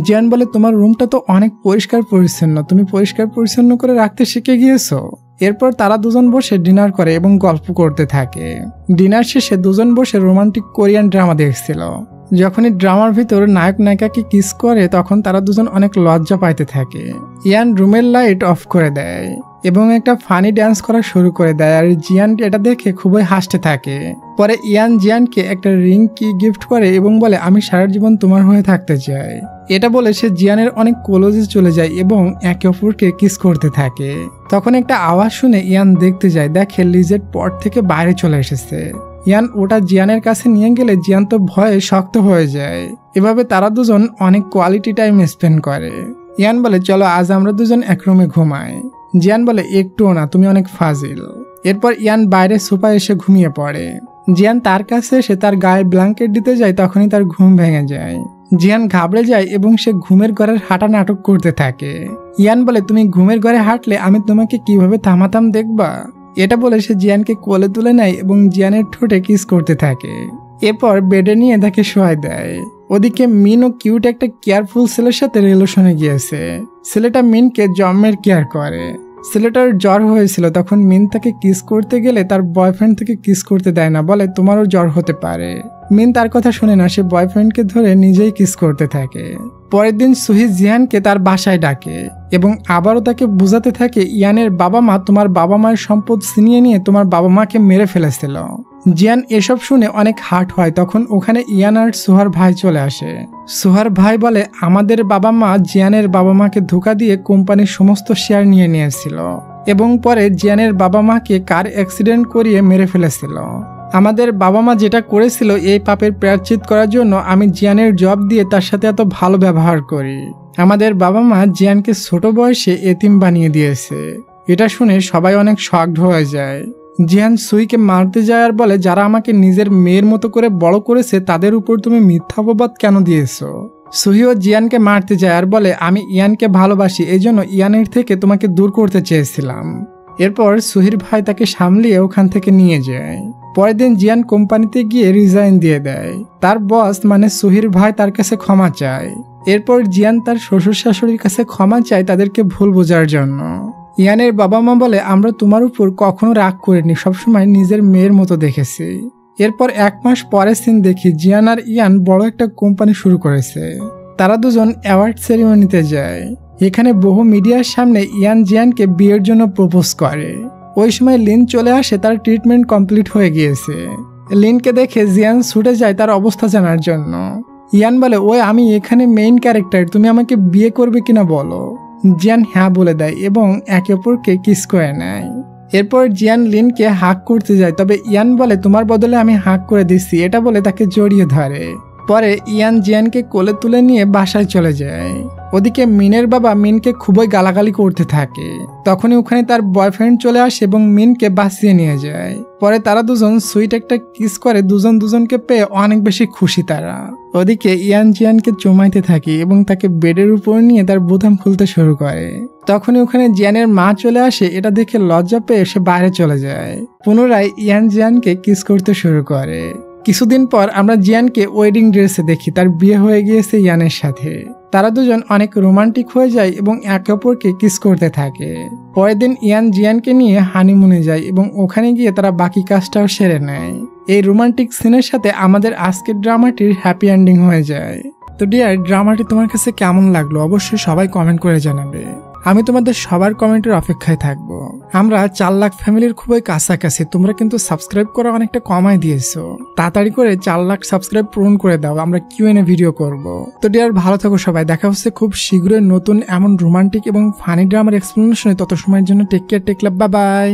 Speaker 1: জিয়ান বলে, তোমার রুমটা তো অনেক পরিষ্কার পরিচ্ছন্ন, তুমি পরিষ্কার পরিচ্ছন্ন করে রাখতে শিখে গিয়েছো। এরপর তারা দুজন বসে ডিনার করে এবং গল্প করতে থাকে। ডিনার শেষে দুজন বসে রোমান্টিক কোরিয়ান ড্রামা দেখছিল। যখনই ড্রামার ভিতর নায়ক নায়িকাকে কিস করে তখন তারা দুজন অনেক লজ্জা পাইতে থাকে। ইয়ান রুমের লাইট অফ করে দেয় এবং একটা ফানি ডান্স করা শুরু করে দেয়, আর জিয়ান এটা দেখে খুবই হাসতে থাকে। পরে ইয়ান জিয়ানকে একটা রিং কি গিফট করে এবং বলে, আমি সারা জীবন তোমার হয়ে থাকতে চাই। এটা বলে সে জিয়ানের অনেক ক্লোজে চলে যায় এবং একে অপরকে কিস করতে থাকে। তখন একটা আওয়াজ শুনে ইয়ান দেখতে যায়, দেখে লিজেট পট থেকে বাইরে চলে এসেছে। ইয়ান ওটা জিয়ানের কাছে নিয়ে গেলে জিয়ান তো ভয়ে শক্ত হয়ে যায়। এভাবে তারা দুজন অনেক কোয়ালিটি টাইম স্পেন্ড করে। ইয়ান বলে, চলো আজ আমরা দুজন এক রুমে ঘুমাই। জিয়ান বলে, একটুও না, তুমি অনেক ফাজিল। এরপর ইয়ান বাইরে সোফায় এসে ঘুমিয়ে পড়ে। জিয়ান তার কাছে এসে তার গায়ে ব্ল্যাঙ্কেট দিতে যায়, তখনই তার ঘুম ভেঙে যায়। জিয়ান ঘাবড়ে যায় এবং সে ঘুমের ঘরের হাঁটা নাটক করতে থাকে। ইয়ান বলে, তুমি ঘুমের ঘরে হাঁটলে আমি তোমাকে কিভাবে থামাতাম দেখবা। এটা বলে সে জিয়ানকে কোলে তুলে নেয় এবং জিয়ানের ঠোঁটে কিস করতে থাকে। এরপর বেডে নিয়ে তাকে শোয়াই দেয়। ওদিকে মিন ও কিউট একটা কেয়ারফুল ছেলের সাথে রিলেশনে গিয়েছে। ছেলেটা মিনকে জন্মের কেয়ার করে। ছেলেটার জ্বর হয়েছিল, তখন মিন তাকে কিস করতে গেলে তার বয়ফ্রেন্ড থেকে কিস করতে দেয় না, বলে তোমারও জ্বর হতে পারে। মিন তার কথা শুনে না, সে বয়ফ্রেন্ডকে ধরে নিজেই কিস করতে থাকে। পরের দিন সুহি জিয়ানকে তার বাসায় ডাকে এবং আবারও তাকে বোঝাতে থাকে ইয়ানের বাবা মা তোমার বাবা মায়ের সম্পদ ছিনিয়ে নিয়ে তোমার বাবা মাকে মেরে ফেলেছিল। জিয়ান এসব শুনে অনেক হার্ট হয়। তখন ওখানে ইয়ান আর সুহার ভাই চলে আসে। সুহার ভাই বলে আমাদের বাবা মা জিয়ানের বাবা মাকে ধোঁকা দিয়ে কোম্পানির সমস্ত শেয়ার নিয়ে নিয়েছিল এবং পরে জিয়ানের বাবা মাকে কার অ্যাক্সিডেন্ট করিয়ে মেরে ফেলেছিল। আমাদের বাবা মা যেটা করেছিল এই পাপের প্রায়শ্চিত্ত করার জন্য আমি জিয়ানের জব দিয়ে তার সাথে এত ভালো ব্যবহার করি। আমাদের বাবা মা জিয়ানকে ছোট বয়সে এতিম বানিয়ে দিয়েছে। এটা শুনে সবাই অনেক শকড হয়ে যায়। জিয়ান সুইকে মারতে যায় আর বলে যারা আমাকে নিজের মেয়ের মতো করে বড় করেছে তাদের উপর তুমি মিথ্যা অপবাদ কেন দিয়েছো। সুহিও জিয়ানকে মারতে যায় আর বলে আমি ইয়ানকে ভালোবাসি, এই জন্য ইয়ানের থেকে তোমাকে দূর করতে চেয়েছিলাম। এরপর সুহির ভাই তাকে সামলিয়ে ওখান থেকে নিয়ে যায়। পরের দিন জিয়ান কোম্পানিতে গিয়ে রিজাইন দিয়ে দেয়। তার বস মানে সুহির ভাই তার কাছে ক্ষমা চায়। এরপর জিয়ান তার শ্বশুর শাশুড়ির কাছে ক্ষমা চায় তাদেরকে ভুল বোঝার জন্য। ইয়ানের বাবা মা বলে আমরা তোমার উপর কখনো রাগ করিনি, সবসময় নিজের মেয়ের মতো দেখেছি। এরপর 1 মাস পরের সিন দেখি জিয়ান আর ইয়ান বড় একটা কোম্পানি শুরু করেছে। তারা দুজন অ্যাওয়ার্ড সেরিমনিতে যায়। এখানে বহু মিডিয়ার সামনে ইয়ান জিয়ানকে বিয়ের জন্য প্রপোজ করে। ওই সময় লিন চলে আসে, তার ট্রিটমেন্ট কমপ্লিট হয়ে গিয়েছে। লিনকে দেখে জিয়ান ছুটে যায় তার অবস্থা জানার জন্য। ইয়ান বলে ওই আমি এখানে মেইন ক্যারেক্টার, তুমি আমাকে বিয়ে করবে কিনা বলো। জিয়ান হ্যাঁ বলে দেয় এবং একে অপরকে কিস করে নেয়। এরপর জিয়ান লিনকে হাক করতে যায়, তবে ইয়ান বলে তোমার বদলে আমি হাক করে দিচ্ছি, এটা বলে তাকে জড়িয়ে ধরে। পরে ইয়ান জিয়ানকে কোলে তুলে নিয়ে বাসায় চলে যায়। ওদিকে মিনের বাবা মিনকে খুবই গালাগালি করতে থাকে। তখনই ওখানে তার বয়ফ্রেন্ড চলে আসে এবং মিনকে বাঁচিয়ে নিয়ে যায়। পরে তারা দুজন সুইট একটা কিস করে, দুজন দুজনকে পেয়ে অনেক বেশি খুশি তারা। ওদিকে ইয়ান জিয়ানকে চুমাইতে থাকে এবং তাকে বেডের উপর নিয়ে তার বোতাম খুলতে শুরু করে। তখনই ওখানে জিয়ানের মা চলে আসে, এটা দেখে লজ্জা পেয়ে সে বাইরে চলে যায়। পুনরায় ইয়ান জিয়ানকে কিস করতে শুরু করে। কিছুদিন পর আমরা জিয়ানকে ওয়েডিং ড্রেসে দেখি, তার বিয়ে হয়ে গিয়েছে ইয়ানের সাথে। তারা দুজন অনেক রোমান্টিক হয়ে যায় এবং একে অপরকে কিস করতে থাকে। পরের দিন ইয়ান জিয়ানকে নিয়ে হানিমুনে যায় এবং ওখানে গিয়ে তারা বাকি কাজটাও সেরে নেয়। এই রোমান্টিক সিনের সাথে আমাদের আজকের ড্রামাটির হ্যাপি এন্ডিং হয়ে যায়। তো ডিয়ার, ড্রামাটি তোমার কাছে কেমন লাগলো অবশ্যই সবাই কমেন্ট করে জানাবে। আমি তোমাদের সবার কমেন্টের অপেক্ষায় থাকবো। আমরা 4 লাখ ফ্যামিলির খুবই কাছাকাছি। তোমরা কিন্তু সাবস্ক্রাইব করা অনেকটা কমাই দিয়েছো। তাড়াতাড়ি করে 4 লাখ সাবস্ক্রাইব পূরণ করে দাও, আমরা কিউএনএ ভিডিও করব। তো ডিয়ার, ভালো থাকো সবাই। দেখা হচ্ছে খুব শীঘ্রই নতুন এমন রোমান্টিক এবং ফানি ড্রামার এক্সপ্লেনেশনে। তত সময়ের জন্য টেক কেয়ার, টেক লাভ, বাই বাই।